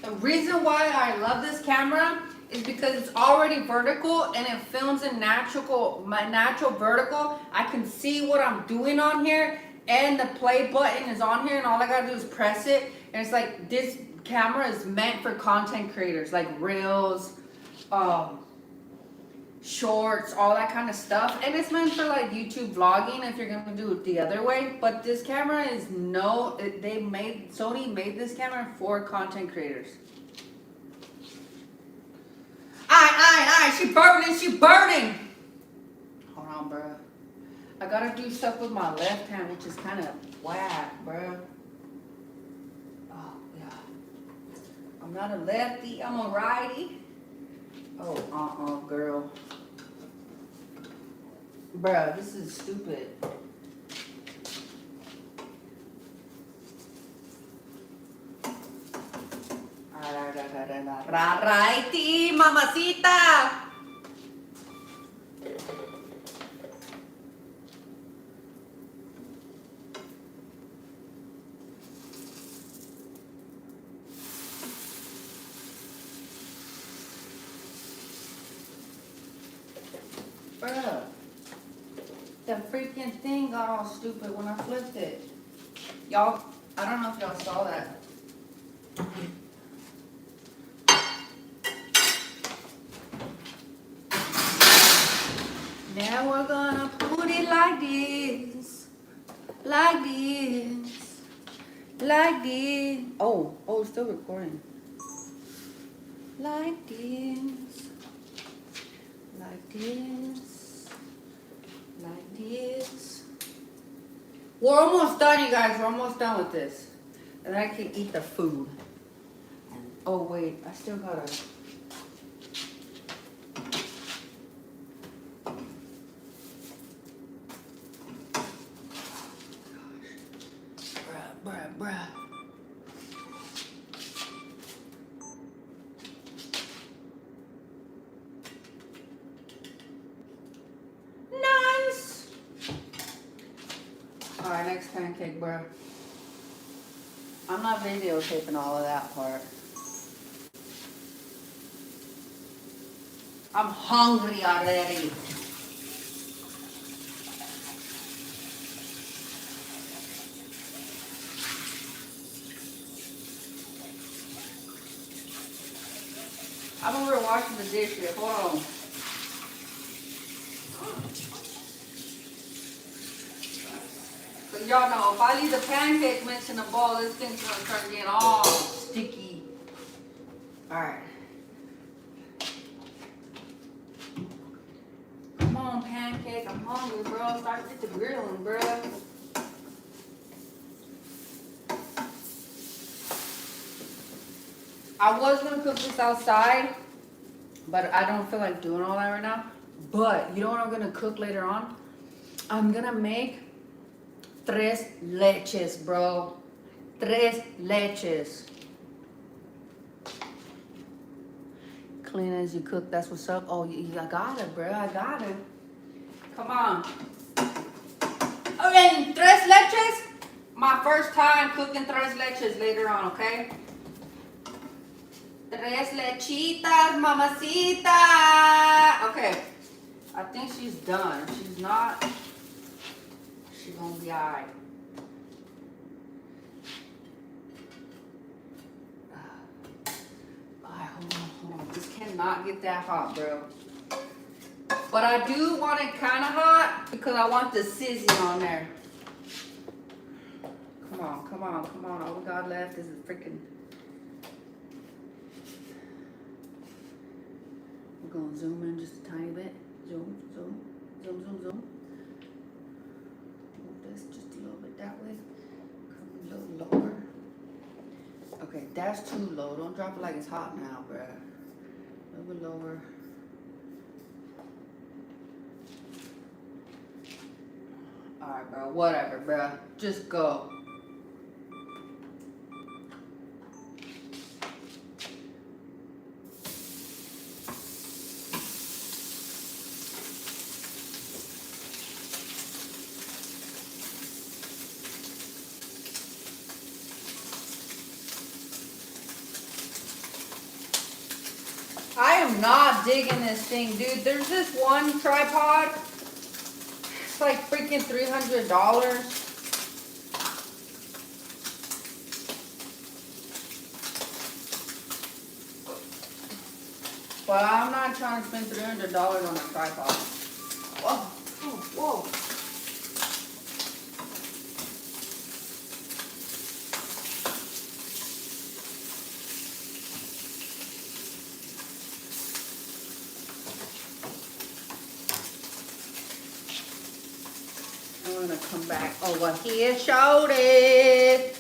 The reason why I love this camera is because it's already vertical and it films in my natural vertical. I can see what I'm doing on here, and the play button is on here, and all I gotta do is press it. And it's like, this camera is meant for content creators, like reels, shorts, all that kind of stuff. And it's meant for like YouTube vlogging if you're gonna do it the other way. But this camera is Sony made this camera for content creators. She burning. Hold on, bro. I gotta do stuff with my left hand, which is kind of whack, bro. Oh, yeah. I'm not a lefty, I'm a righty. Oh, girl. Bruh, this is stupid. Righty, mamacita. Bruh, the freaking thing got all stupid when I flipped it. Y'all, I don't know if y'all saw that. Now we're gonna put it like this. Like this. Like this. Oh, it's still recording. Like this. Like this. Like this. We're almost done, you guys. We're almost done with this. And then I can eat the food. Oh, wait. I still gotta... Bruh. Nice. Alright, next pancake, bruh. I'm not videotaping all of that part. I'm hungry already. I'm over here washing the dishes. Hold on. But y'all know, if I leave the pancake mix in the bowl, this thing's gonna start getting all sticky. Alright. Come on, pancake. I'm hungry, bro. Start with the grilling, bro. I was gonna cook this outside, but I don't feel like doing all that right now. But you know what I'm gonna cook later on? I'm gonna make tres leches, bro. Tres leches. Clean as you cook, that's what's up. Oh, I got it, bro. I got it. Come on. Oh, and tres leches? My first time cooking tres leches later on, okay? Tres lechitas, mamacita. Okay. I think she's done. If she's not, she's gonna be alright. Alright, hold on. This cannot get that hot, bro. But I do want it kind of hot because I want the sizzling on there. Come on, come on, come on. All we got left is a freaking... We're going to zoom in just a tiny bit. Zoom, zoom, zoom, zoom, zoom. Move this just a little bit that way. Come a little lower. Okay, that's too low. Don't drop it like it's hot now, bruh. A little bit lower. Alright, bro. Whatever, bro. Just go. I am not digging this thing, dude. There's this one tripod. It's like freaking $300. But I'm not trying to spend $300 on a tripod. Whoa, whoa, whoa. I'm gonna come back over here, showed it.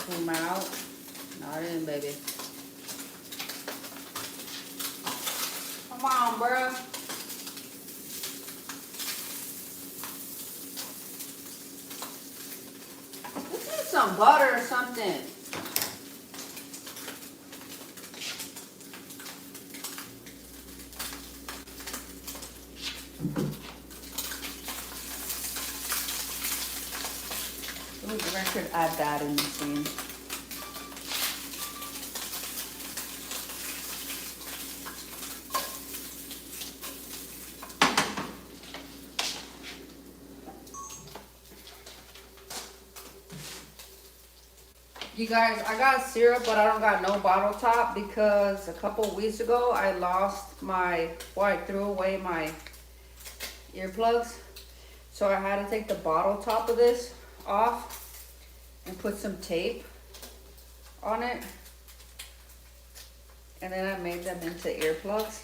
Zoom out. Not in, baby. Come on, bro. This is some butter or something. Ooh, I should add that in the scene. You guys, I got syrup, but I don't got no bottle top because a couple weeks ago I lost my, well, I threw away my earplugs. So I had to take the bottle top of this off and put some tape on it. And then I made them into earplugs.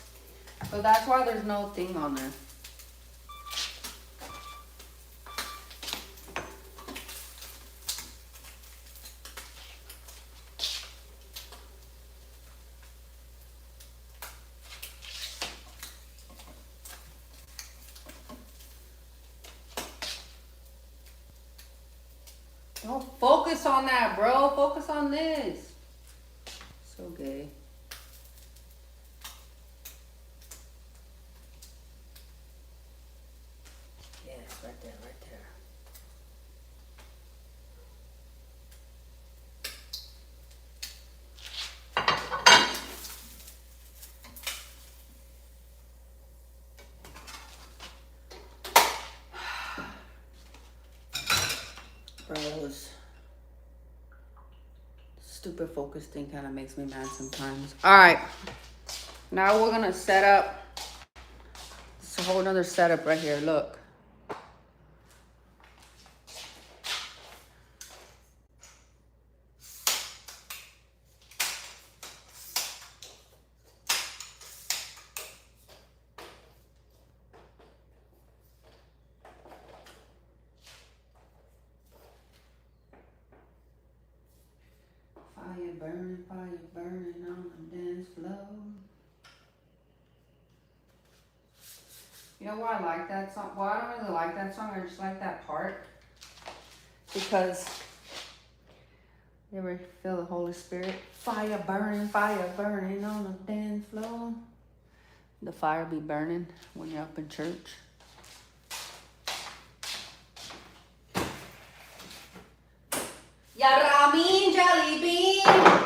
So that's why there's no thing on there. Don't focus on that, bro. Focus on this. So gay. Yes, right there, right there. Bro, those stupid focus thing kind of makes me mad sometimes. All right, now we're gonna set up. It's a whole nother setup right here. Look. Fire burning on the dance floor. You know why I like that song? Well, I don't really like that song. I just like that part. Because you ever feel the Holy Spirit? Fire burning on the dance floor. The fire be burning when you're up in church. Yaramin Jelly Bean.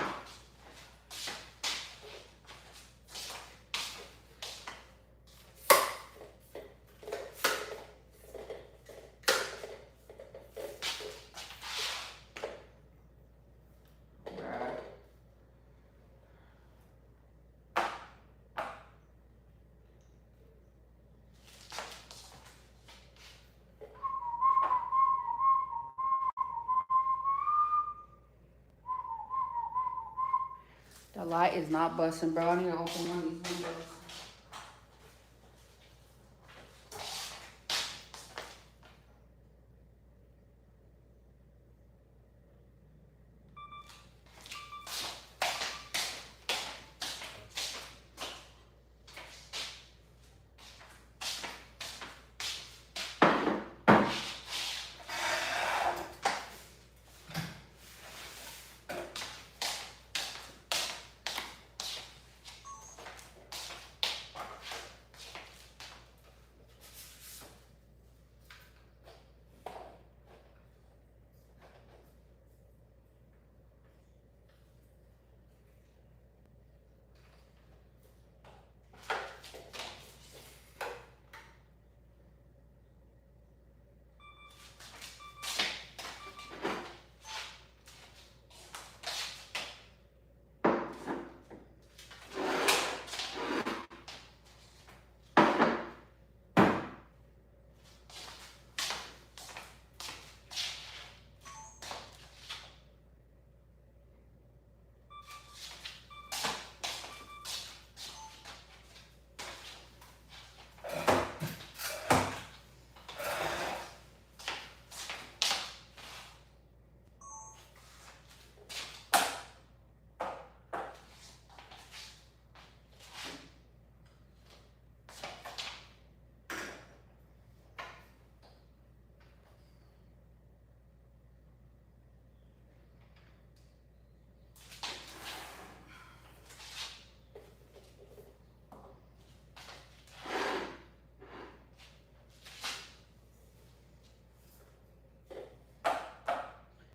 The light is not busting, bro. I need to open one of these windows.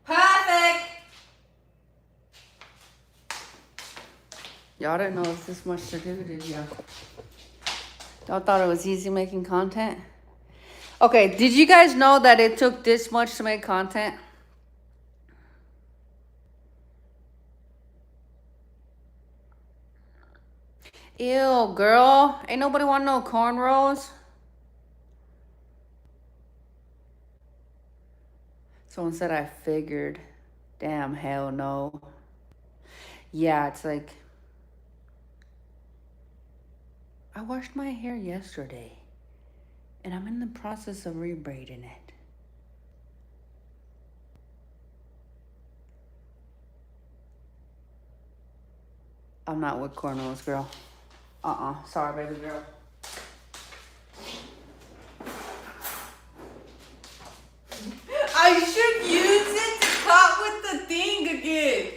Perfect! Y'all didn't know it was this much to do, did y'all? Y'all thought it was easy making content? Okay, did you guys know that it took this much to make content? Ew, girl. Ain't nobody want no cornrows. Someone said I figured. Damn, hell no. Yeah, it's like... I washed my hair yesterday. And I'm in the process of rebraiding it. I'm not with cornrows, girl. Sorry, baby girl. I should use it to cut with the thing again.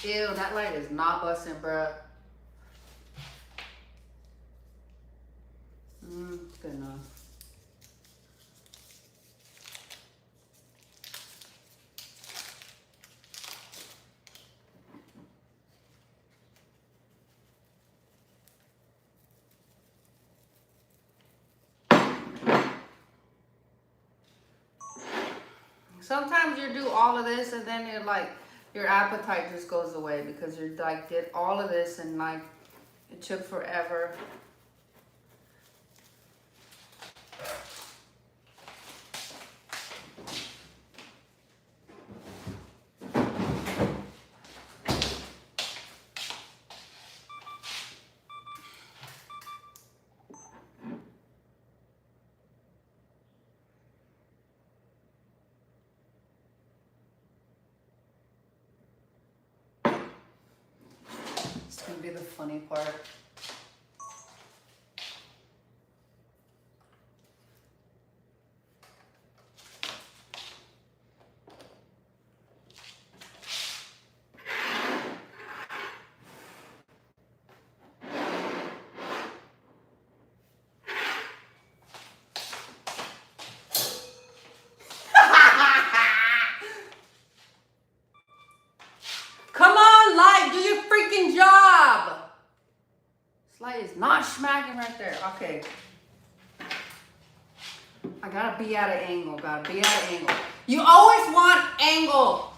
Ew, that light is not busting, bruh. Good enough. Sometimes you do all of this and then you're like, your appetite just goes away because you're like, did all of this and like, it took forever. be the funny part. Come on, Light, do your freaking job. Light is not smacking right there. Okay. I gotta be at an angle. Gotta be at an angle. You always want angle.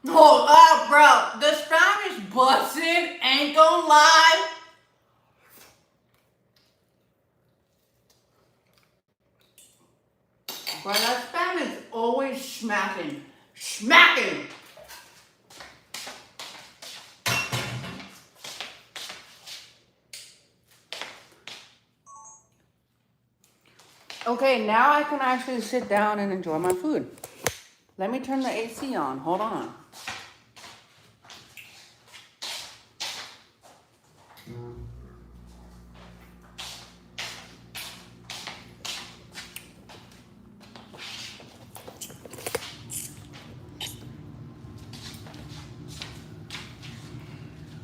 Hold up, bro. The Spanish busted. Ain't gonna lie. Bro, that Spanish is always smacking. Smacking. Okay, now I can actually sit down and enjoy my food. Let me turn the AC on. Hold on.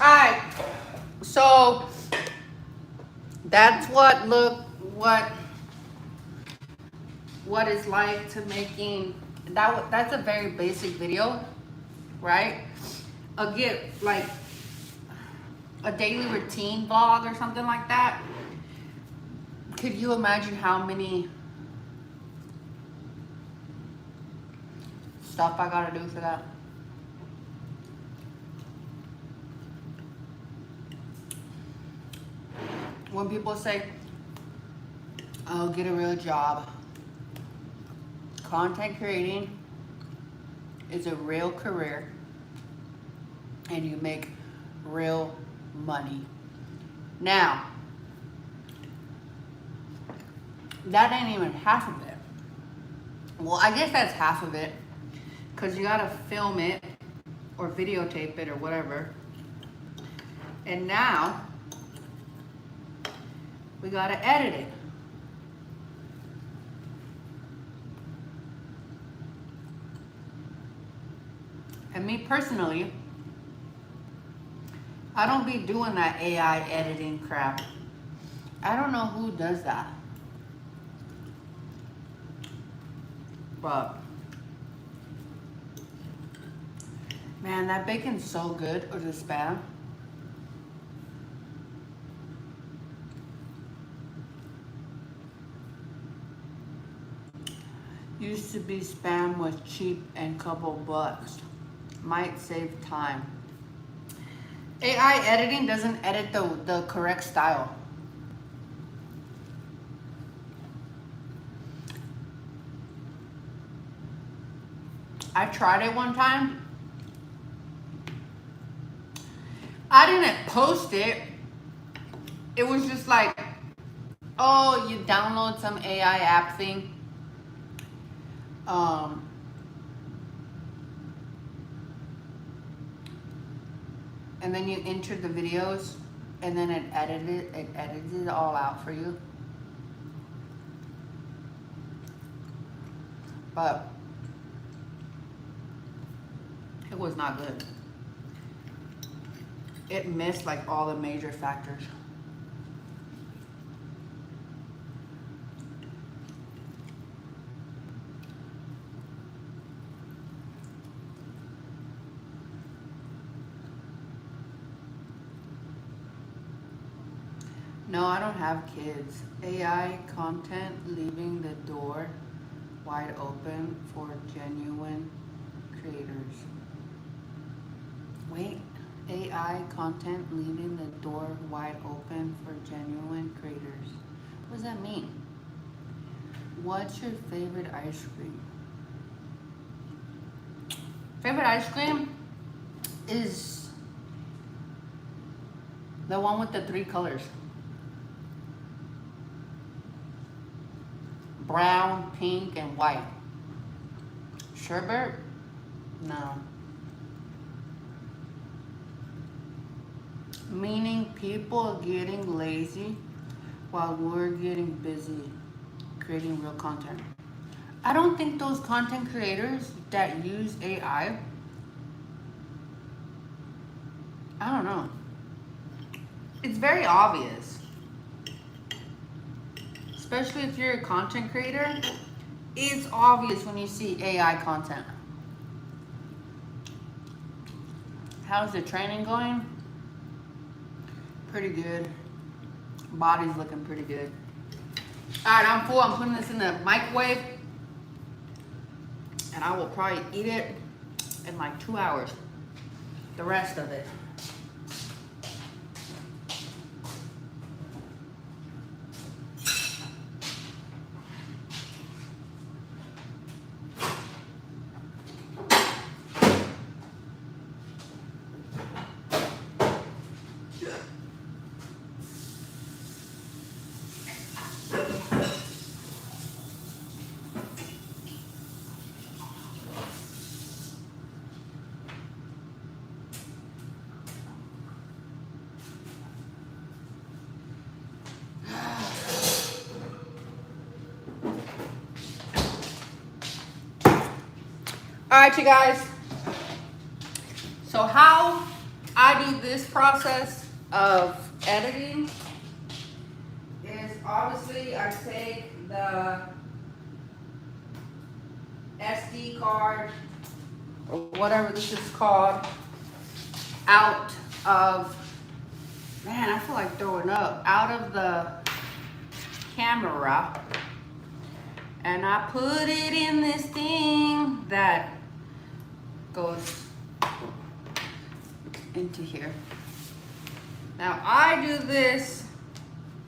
Alright, so that's what it's like to making that's a very basic video, right? Again, like a daily routine vlog or something like that. Could you imagine how many stuff I gotta do for that? When people say, oh, get a real job. Content creating is a real career and you make real money. Now, that ain't even half of it. Well, I guess that's half of it because you gotta film it or videotape it or whatever. And now, we gotta edit it. And me personally, I don't be doing that AI editing crap. I don't know who does that. But, man, that bacon's so good, or the Spam. Used to be Spam was cheap and couple bucks. Might save time. AI editing doesn't edit the correct style. I tried it one time. I didn't post it. It was just like, oh, you download some AI app thing. And then you enter the videos and then it edits it all out for you. But it was not good. It missed like all the major factors. No, I don't have kids. AI content leaving the door wide open for genuine creators. Wait, AI content leaving the door wide open for genuine creators. What does that mean? What's your favorite ice cream? Favorite ice cream is the one with the 3 colors. Brown, pink, and white. Sherbet? No. Meaning people are getting lazy while we're getting busy creating real content. I don't think those content creators that use AI, I don't know. It's very obvious. Especially if you're a content creator, it's obvious when you see AI content. How's the training going? Pretty good. Body's looking pretty good. Alright, I'm full. I'm putting this in the microwave. And I will probably eat it in like 2 hours. The rest of it. Alright, you guys. So how I do this process of editing is obviously I take the SD card or whatever this is called out of, man, I feel like throwing up, out of the camera, and I put it in this thing that goes into here. Now I do this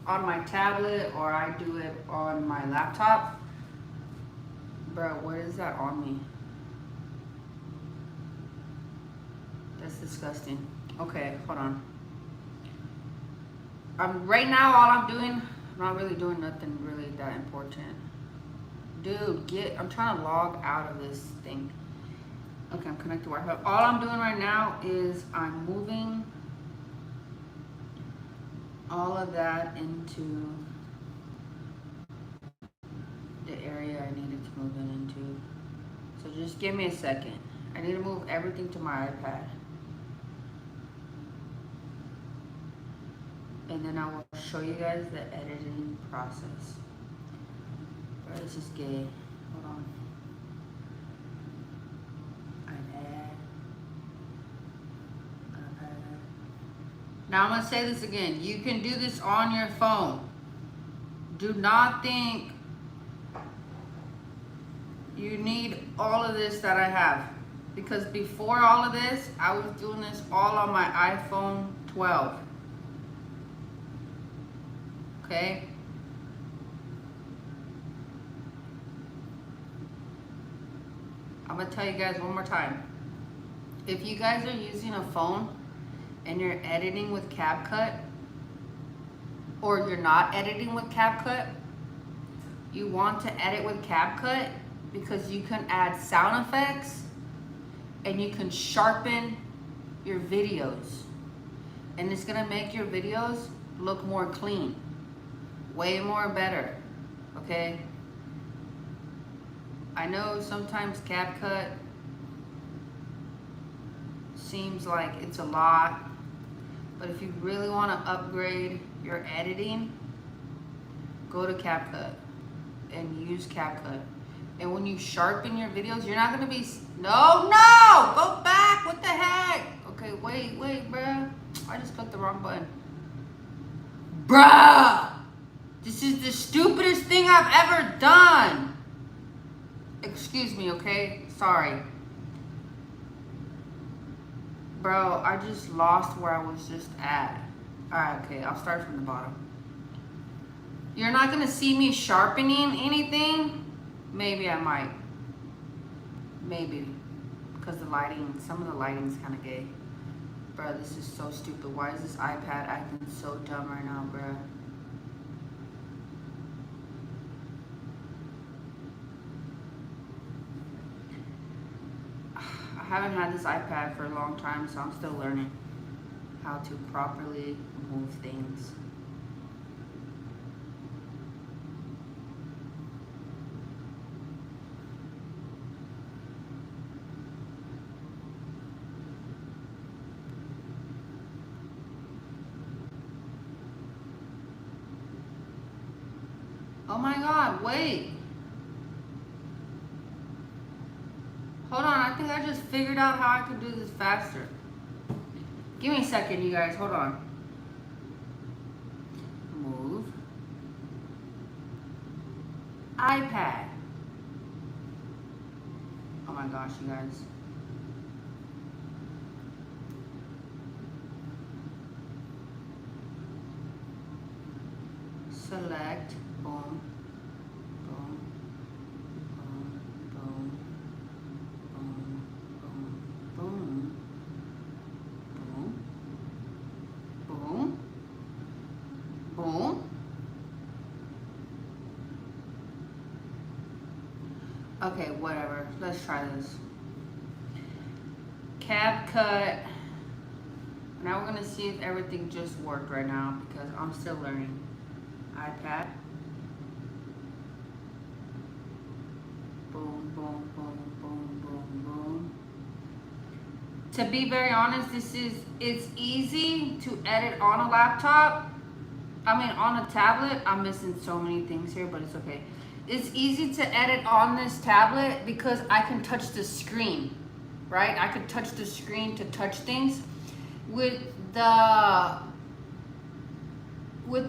on my tablet or I do it on my laptop. Bro, what is that on me? That's disgusting. Okay, hold on. Right now all I'm doing, I'm not really doing nothing really that important. Dude, I'm trying to log out of this thing. Okay, I'm connected to Wi-Fi. All I'm doing right now is I'm moving all of that into the area I needed to move it into. So just give me a second. I need to move everything to my iPad. And then I will show you guys the editing process. Bro, this is gay. Hold on. Now I'm going to say this again. You can do this on your phone. Do not think you need all of this that I have. Because before all of this, I was doing this all on my iPhone 12. Okay? I'm going to tell you guys one more time. If you guys are using a phone and you're editing with CapCut, or you're not editing with CapCut, you want to edit with CapCut because you can add sound effects and you can sharpen your videos. And it's gonna make your videos look more clean, way more better, okay? I know sometimes CapCut seems like it's a lot, but if you really want to upgrade your editing, go to CapCut and use CapCut. And when you sharpen your videos, you're not going to be, no, go back, what the heck? Okay, wait, bruh. I just clicked the wrong button. Bruh, this is the stupidest thing I've ever done. Excuse me, okay? Sorry. Bro, I just lost where I was just at. Alright, okay, I'll start from the bottom. You're not gonna see me sharpening anything. Maybe I might. Maybe. Because the lighting, some of the lighting's kind of gay. Bro, this is so stupid. Why is this iPad acting so dumb right now, bro? I haven't had this iPad for a long time, so I'm still learning how to properly move things. Oh my god, wait. Hold on, I think I just figured out how I could do this faster. Give me a second, you guys, hold on. Move. iPad. Oh my gosh, you guys. Select, boom, boom, boom, boom, boom, boom, boom, boom, boom, boom. Okay, whatever. Let's try this. CapCut. Now we're gonna see if everything just worked right now because I'm still learning. iPad. Boom, boom, boom, boom, boom, boom. To be very honest, it's easy to edit on a laptop. I mean, on a tablet. I'm missing so many things here, but it's okay. It's easy to edit on this tablet because I can touch the screen, right? I could touch the screen to touch things. With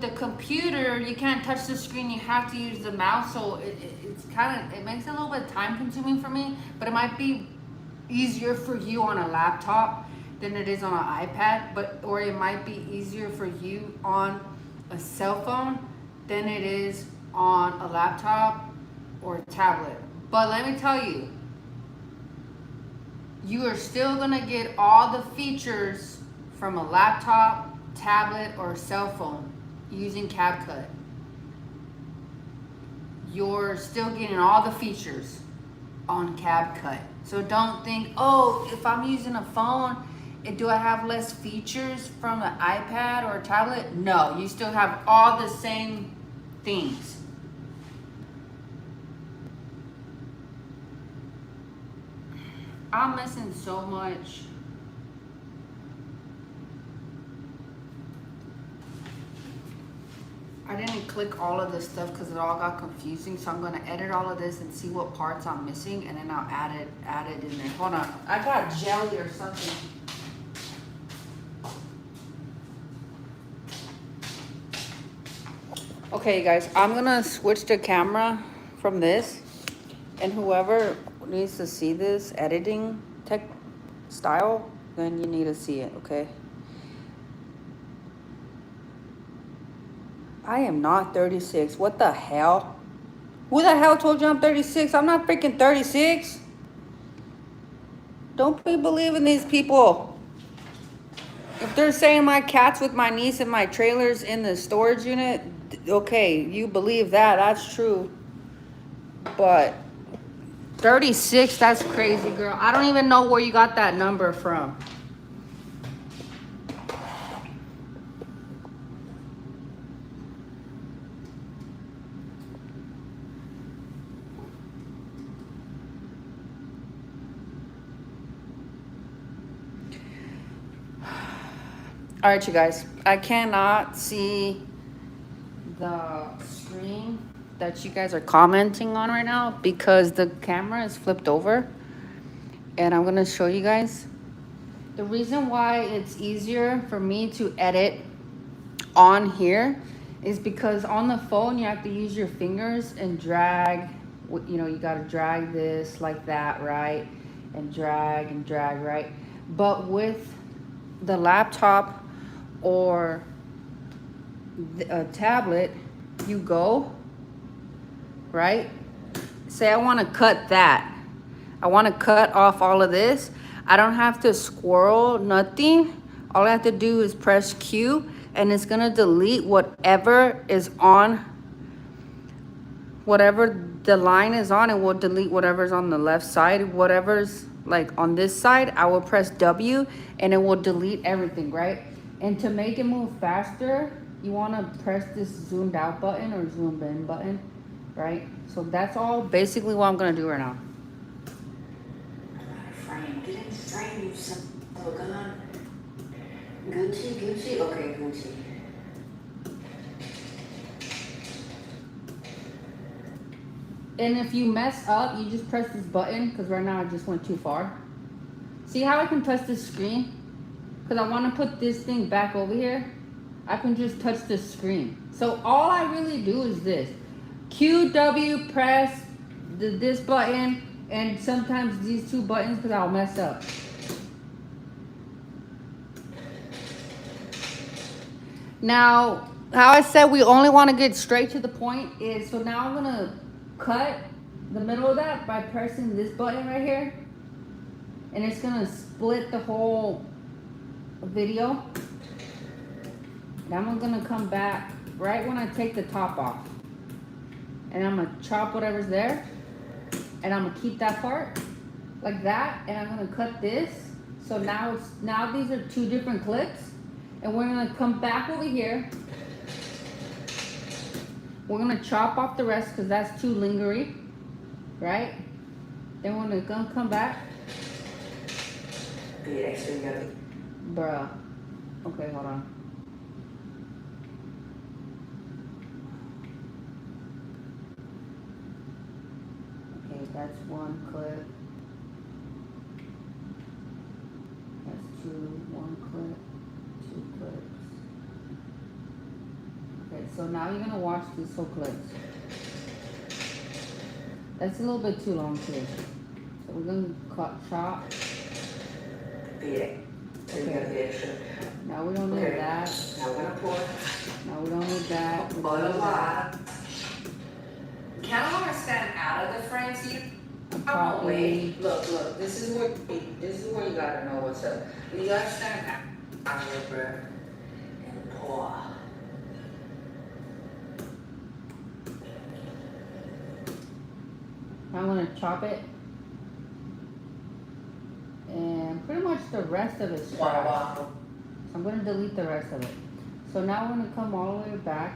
the computer, you can't touch the screen. You have to use the mouse, so it makes it a little bit time consuming for me. But it might be easier for you on a laptop than it is on an iPad. Or it might be easier for you on a cell phone than it is on a laptop or a tablet. But let me tell you, you are still gonna get all the features from a laptop, tablet, or cell phone using CapCut. You're still getting all the features on CapCut. So don't think, oh, if I'm using a phone, do I have less features from an iPad or a tablet? No, you still have all the same things. I'm missing so much. I didn't click all of this stuff because it all got confusing. So I'm gonna edit all of this and see what parts I'm missing, and then I'll add it in there. Hold on, I got jelly or something. Okay, guys, I'm gonna switch the camera from this, and whoever needs to see this editing tech style, then you need to see it, okay? I am not 36. What the hell? Who the hell told you I'm 36? I'm not freaking 36. Don't be believing these people. If they're saying my cat's with my niece and my trailer's in the storage unit, okay, you believe that. That's true. But 36, that's crazy, girl. I don't even know where you got that number from. All right, you guys, I cannot see the screen that you guys are commenting on right now because the camera is flipped over, and I'm gonna show you guys the reason why it's easier for me to edit on here is because on the phone you have to use your fingers and drag, you know, you got to drag this like that, right? And drag, right? But with the laptop or a tablet, you go, right? Say I want to cut that. I want to cut off all of this. I don't have to squirrel nothing. All I have to do is press Q, and it's going to delete whatever is on, whatever the line is on. It will delete whatever's on the left side. Whatever's like on this side, I will press W, and it will delete everything, right? And to make it move faster, you want to press this zoomed out button or zoomed in button, right? So that's all basically what I'm going to do right now. Frame. Get in frame, you son of a gun. Gucci. Okay, Gucci. And if you mess up, you just press this button, because right now I just went too far. See how I can touch this screen? Because I want to put this thing back over here. I can just touch the screen. So all I really do is this. Q, W, press this button, and sometimes these two buttons, because I'll mess up. Now, how I said we only want to get straight to the point is, so now I'm going to cut the middle of that by pressing this button right here. And it's going to split the whole video. Now I'm going to come back right when I take the top off. And I'm going to chop whatever's there. And I'm going to keep that part like that. And I'm going to cut this. So now these are two different clips. And we're going to come back over here. We're going to chop off the rest because that's too lingerie. Right? Then we're going to come back. Be extra good. Bruh. Okay, hold on. Okay, that's one clip. That's two, one clip, two clips. Okay, so now you're gonna watch these whole clips. That's a little bit too long too. So we're gonna chop. Okay. Now we don't need that. Now we're gonna pour. Now we don't need that. We Pour don't a need lot. that. Kind of want to stand out of the frame, so you Copy. wait. Look. This is where you gotta know what's up. You gotta stand out of your breath and pour. I'm gonna chop it. And pretty much the rest of it's trash. Wow. I'm gonna delete the rest of it. So now we're gonna come all the way back.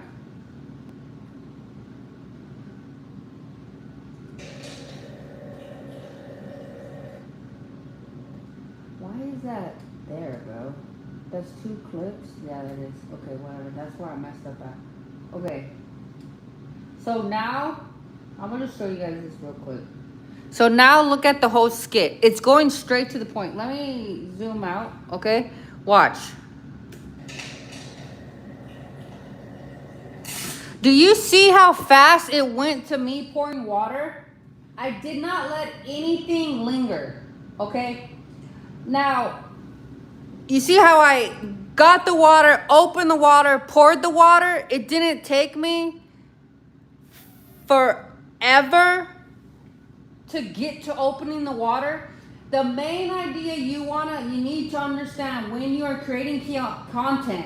Why is that there, bro? That's two clips? Yeah, that is. Okay, whatever. That's where I messed up at. Okay. So now, I'm gonna show you guys this real quick. So now look at the whole skit. It's going straight to the point. Let me zoom out, okay? Watch. Do you see how fast it went to me pouring water? I did not let anything linger, okay? Now, you see how I got the water, opened the water, poured the water? It didn't take me forever to get to opening the water. The main idea you need to understand when you are creating content,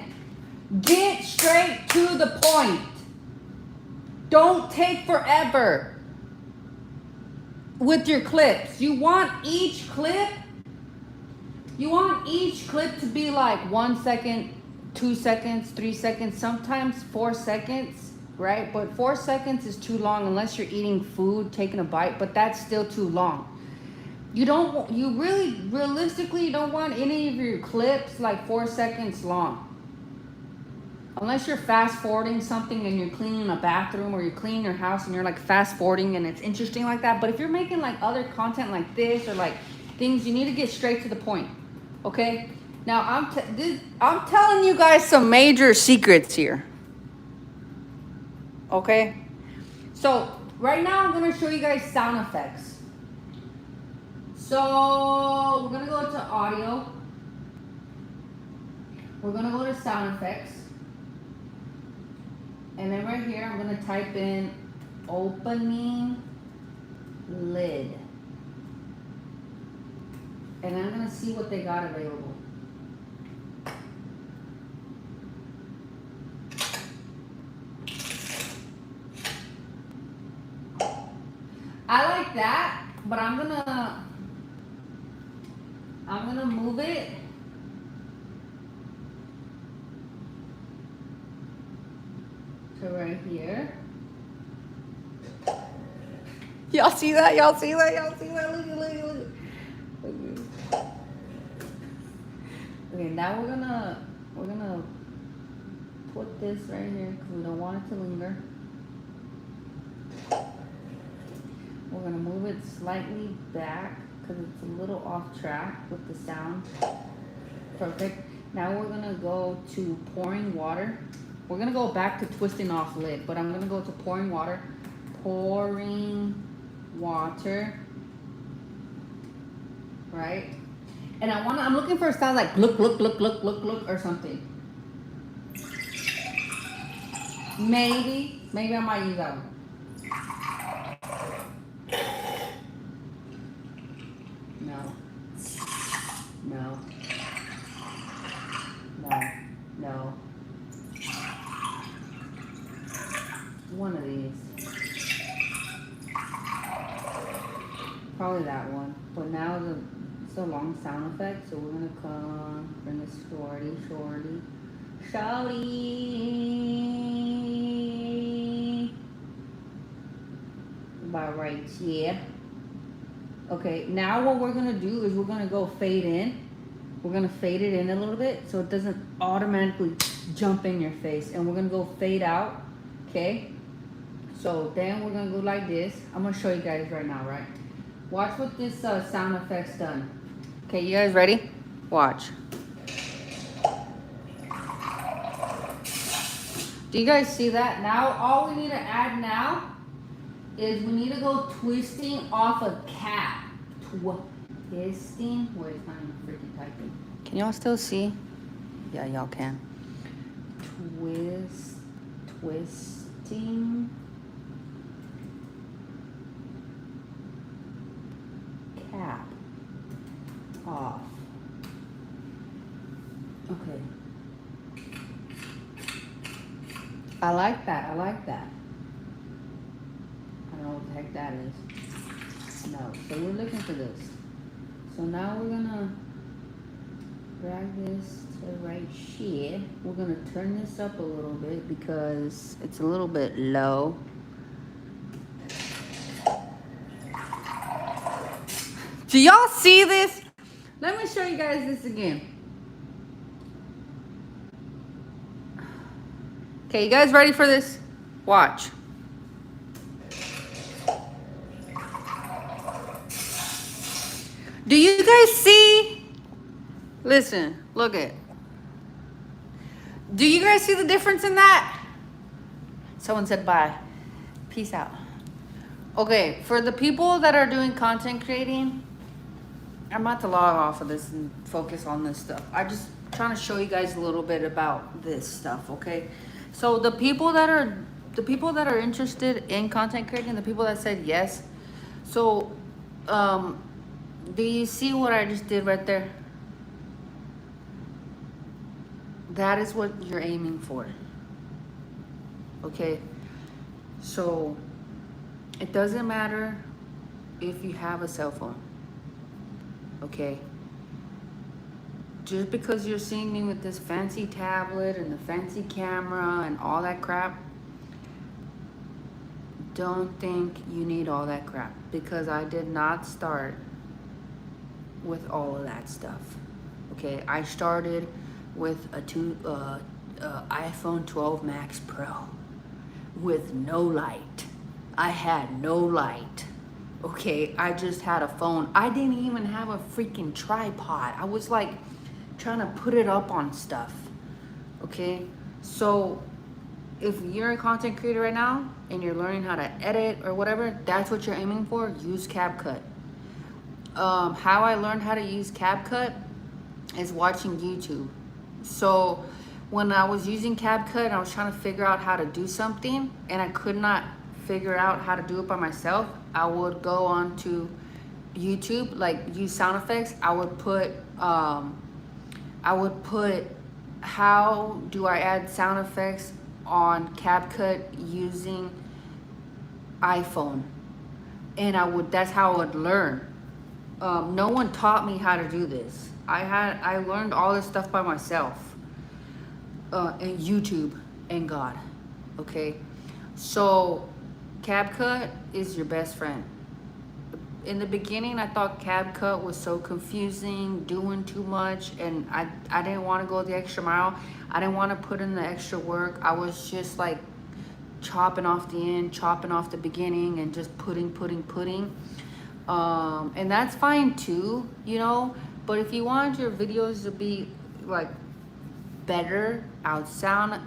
get straight to the point. Don't take forever with your clips. You want each clip to be like 1 second, 2 seconds, 3 seconds, sometimes 4 seconds, right? But 4 seconds is too long unless you're eating food, taking a bite, but that's still too long. Realistically, you don't want any of your clips like 4 seconds long. Unless you're fast forwarding something and you're cleaning a bathroom or you're cleaning your house and you're like fast forwarding and it's interesting like that. But if you're making like other content like this or like things, you need to get straight to the point. Okay? Now I'm telling you guys some major secrets here. Okay? So right now I'm gonna show you guys sound effects. So we're gonna go to audio. we're gonna go to sound effects. And then right here, I'm gonna type in opening lid. And I'm gonna see what they got available. I like that, but I'm gonna move it. To right here. Y'all see that? Y'all see that? Y'all see that? Look, look, look. Okay, now we're gonna put this right here because we don't want it to linger. We're gonna move it slightly back because it's a little off track with the sound. Perfect. Now we're gonna go to pouring water. We're gonna go back to twisting off lid, but I'm gonna go to pouring water. Pouring water. Right? And I'm looking for a sound like look or something. Maybe I might use that one. No. One of these. Probably that one. But now it's a long sound effect, so we're gonna come bring it shorty. About right here. Okay, now what we're gonna do is we're gonna go fade in. We're gonna fade it in a little bit so it doesn't automatically jump in your face. And we're gonna go fade out, okay? So then we're gonna go like this. I'm gonna show you guys right now, right? Watch what this sound effect's done. Okay, you guys ready? Watch. Do you guys see that? Now all we need to add now is we need to go twisting off a cap. Twisting. Where's my freaking typing? Can y'all still see? Yeah, y'all can. Twisting cap off. Okay. I like that. I don't know what the heck that is. No. So we're looking for this. So now we're gonna drag this to right here. We're gonna turn this up a little bit because it's a little bit low. Do y'all see this? Let me show you guys this again. Okay, you guys ready for this? Watch. Do you guys see? Listen, look it. Do you guys see the difference in that? Someone said bye. Peace out. Okay, for the people that are doing content creating, I'm about to log off of this and focus on this stuff. I just trying to show you guys a little bit about this stuff, okay? So the people that are interested in content creating, the people that said yes. So do you see what I just did right there? That is what you're aiming for. Okay? So it doesn't matter if you have a cell phone. Okay? Just because you're seeing me with this fancy tablet and the fancy camera and all that crap, don't think you need all that crap, because I did not start with all of that stuff. Okay, I started with a iPhone 12 Max Pro with no light. I had no light. Okay, I just had a phone. I didn't even have a freaking tripod. I was like trying to put it up on stuff. Okay, so if you're a content creator right now and you're learning how to edit or whatever, that's what you're aiming for, use CapCut. How I learned how to use CapCut is watching YouTube. So when I was using CapCut and I was trying to figure out how to do something and I could not figure out how to do it by myself, I would go on to YouTube, like use sound effects. I would put how do I add sound effects on CapCut using iPhone, and that's how I would learn. No one taught me how to do this. I learned all this stuff by myself, and YouTube and God. Okay, so CapCut is your best friend. In the beginning, I thought CapCut was so confusing, doing too much, and I didn't want to go the extra mile. I didn't want to put in the extra work. I was just like chopping off the end, chopping off the beginning, and just putting. And that's fine too, you know. But if you want your videos to be like better, add sound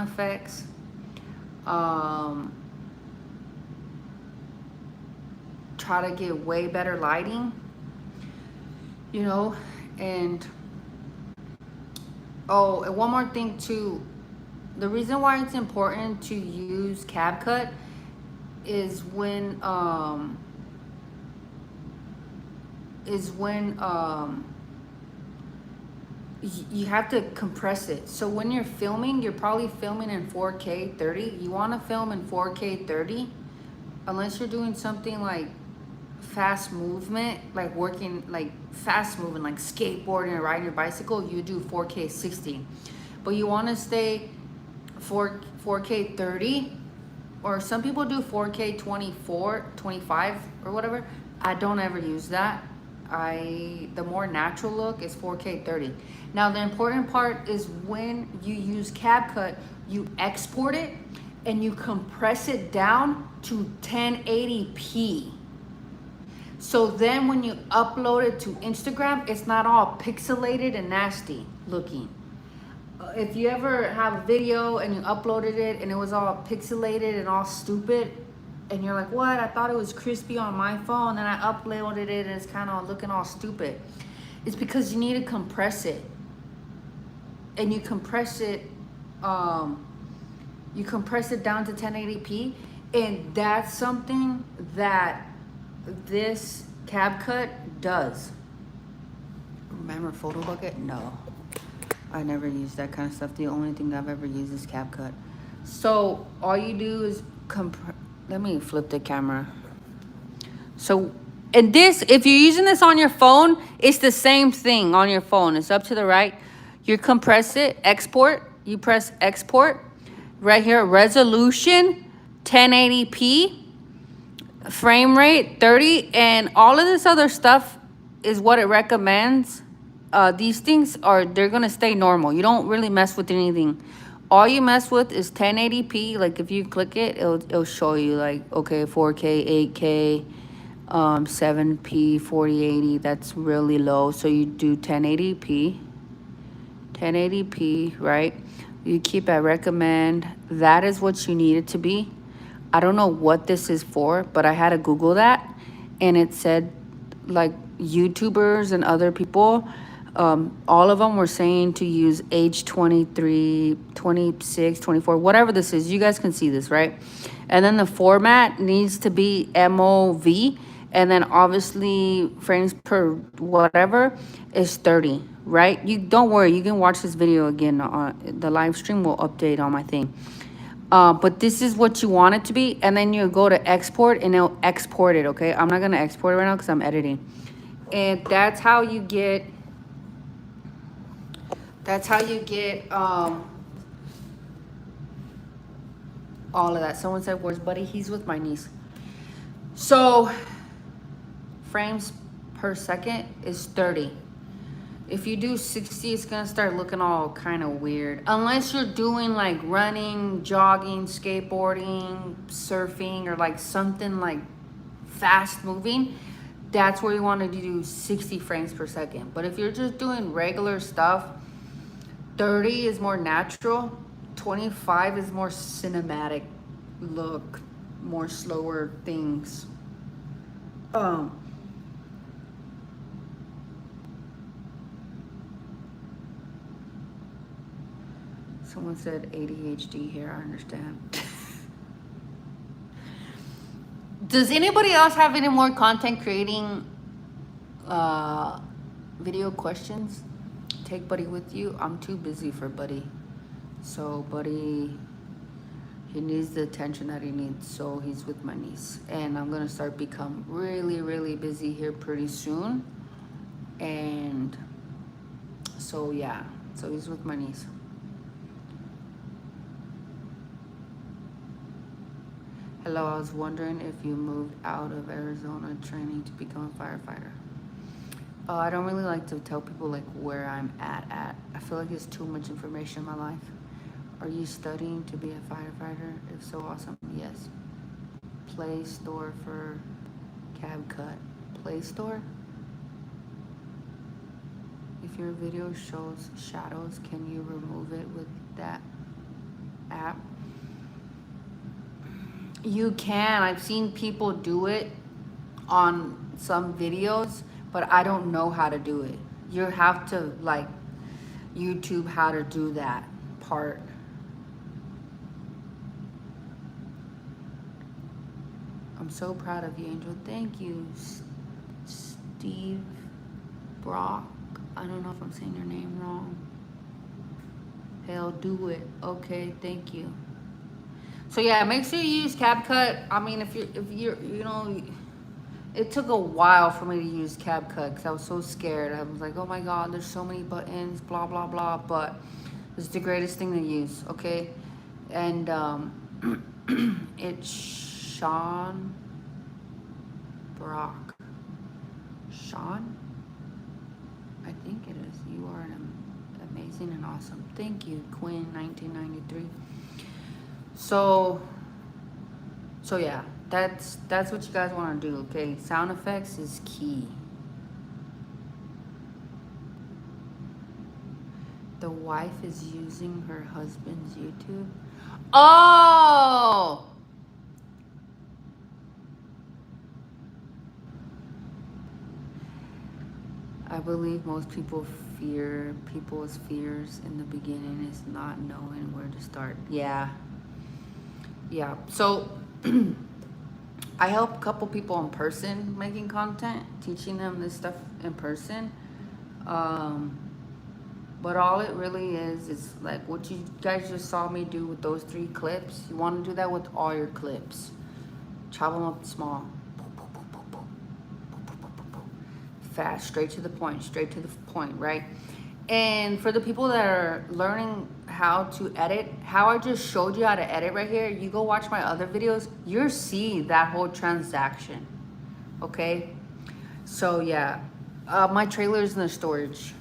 effects. Try to get way better lighting, you know. And oh, and one more thing too, the reason why it's important to use CapCut is when you have to compress it. So when you're filming, you're probably filming in 4K 30. You want to film in 4K 30 unless you're doing something like fast movement, like working like fast moving, like skateboarding or riding your bicycle. You do 4K 60, but you want to stay 4K 30, or some people do 4K 24, 25 or whatever. I don't ever use that. The more natural look is 4K 30. Now the important part is when you use CapCut, you export it and you compress it down to 1080p. So then when you upload it to Instagram, it's not all pixelated and nasty looking. If you ever have a video and you uploaded it and it was all pixelated and all stupid, and you're like, what? I thought it was crispy on my phone, and I uploaded it and it's kind of looking all stupid. It's because you need to compress it. And you compress it down to 1080p, and that's something that this CapCut does. Remember Photo Bucket? No, I never use that kind of stuff. The only thing I've ever used is CapCut. So all you do is let me flip the camera. So, and this, if you're using this on your phone, it's the same thing on your phone. It's up to the right. You compress it, export. You press export. Right here, resolution, 1080p. Frame rate 30, and all of this other stuff is what it recommends. These things they're gonna stay normal. You don't really mess with anything. All you mess with is 1080p. Like if you click it, it'll show you like, okay, 4K, 8K, 7P, 4080. That's really low. So you do 1080p, right? You keep at recommend. That is what you need it to be. I don't know what this is for, but I had to Google that, and it said like YouTubers and other people, all of them were saying to use age 23, 26, 24, whatever this is. You guys can see this, right? And then the format needs to be MOV, and then obviously frames per whatever is 30, right? You don't worry, you can watch this video again. The live stream will update on my thing. But this is what you want it to be, and then you go to export and it'll export it. Okay, I'm not gonna export it right now because I'm editing. And that's how you get all of that. Someone said, where's Buddy? He's with my niece. So frames per second is 30. If you do 60, it's gonna start looking all kind of weird. Unless you're doing like running, jogging, skateboarding, surfing, or like something like fast moving, that's where you want to do 60 frames per second. But if you're just doing regular stuff, 30 is more natural, 25 is more cinematic look, more slower things. Someone said ADHD here. I understand. Does anybody else have any more content creating video questions? Take Buddy with you. I'm too busy for Buddy. So Buddy, he needs the attention that he needs. So he's with my niece. And I'm going to start become really, really busy here pretty soon. And so, yeah. So he's with my niece. Hello, I was wondering if you moved out of Arizona training to become a firefighter. I don't really like to tell people like where I'm at. I feel like it's too much information in my life. Are you studying to be a firefighter? If so, awesome. Yes. Play Store for CapCut. Play Store? If your video shows shadows, can you remove it with that app? You can. I've seen people do it on some videos, but I don't know how to do it. You have to like YouTube how to do that part. I'm so proud of you, Angel. Thank you, Steve Brock. I don't know if I'm saying your name wrong. Hell, do it. Okay, thank you. So yeah, make sure you use CapCut. I mean, if you're, you know, it took a while for me to use CapCut because I was so scared. I was like, oh my God, there's so many buttons, blah, blah, blah. But it's the greatest thing to use, okay? And it's Sean Brock. Sean? I think it is. You are amazing and awesome. Thank you, Quinn, 1993. So yeah, that's what you guys want to do, okay? Sound effects is key. The wife is using her husband's YouTube. Oh! I believe most people's fears in the beginning is not knowing where to start. Yeah. So I help a couple people in person making content, teaching them this stuff in person. But all it really is like what you guys just saw me do with those 3 clips. You want to do that with all your clips. Chop them up small. Fast, straight to the point, right? And for the people that are learning how to edit, how I just showed you how to edit right here, you go watch my other videos, you'll see that whole transaction, okay? So yeah, my trailer's in the storage.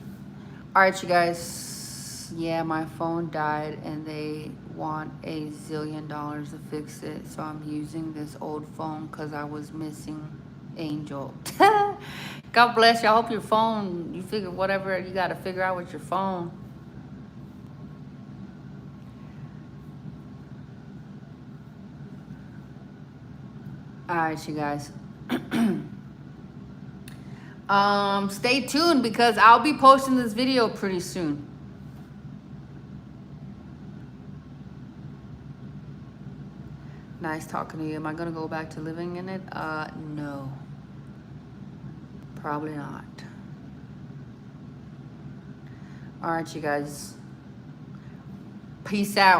All right, you guys, yeah, my phone died and they want $1 zillion to fix it. So I'm using this old phone because I was missing Angel. God bless you. I hope your phone, you figure whatever you got to figure out with your phone. All right, you guys. Stay tuned because I'll be posting this video pretty soon. Nice talking to you. Am I gonna go back to living in it? No. Probably not. All right, you guys. Peace out.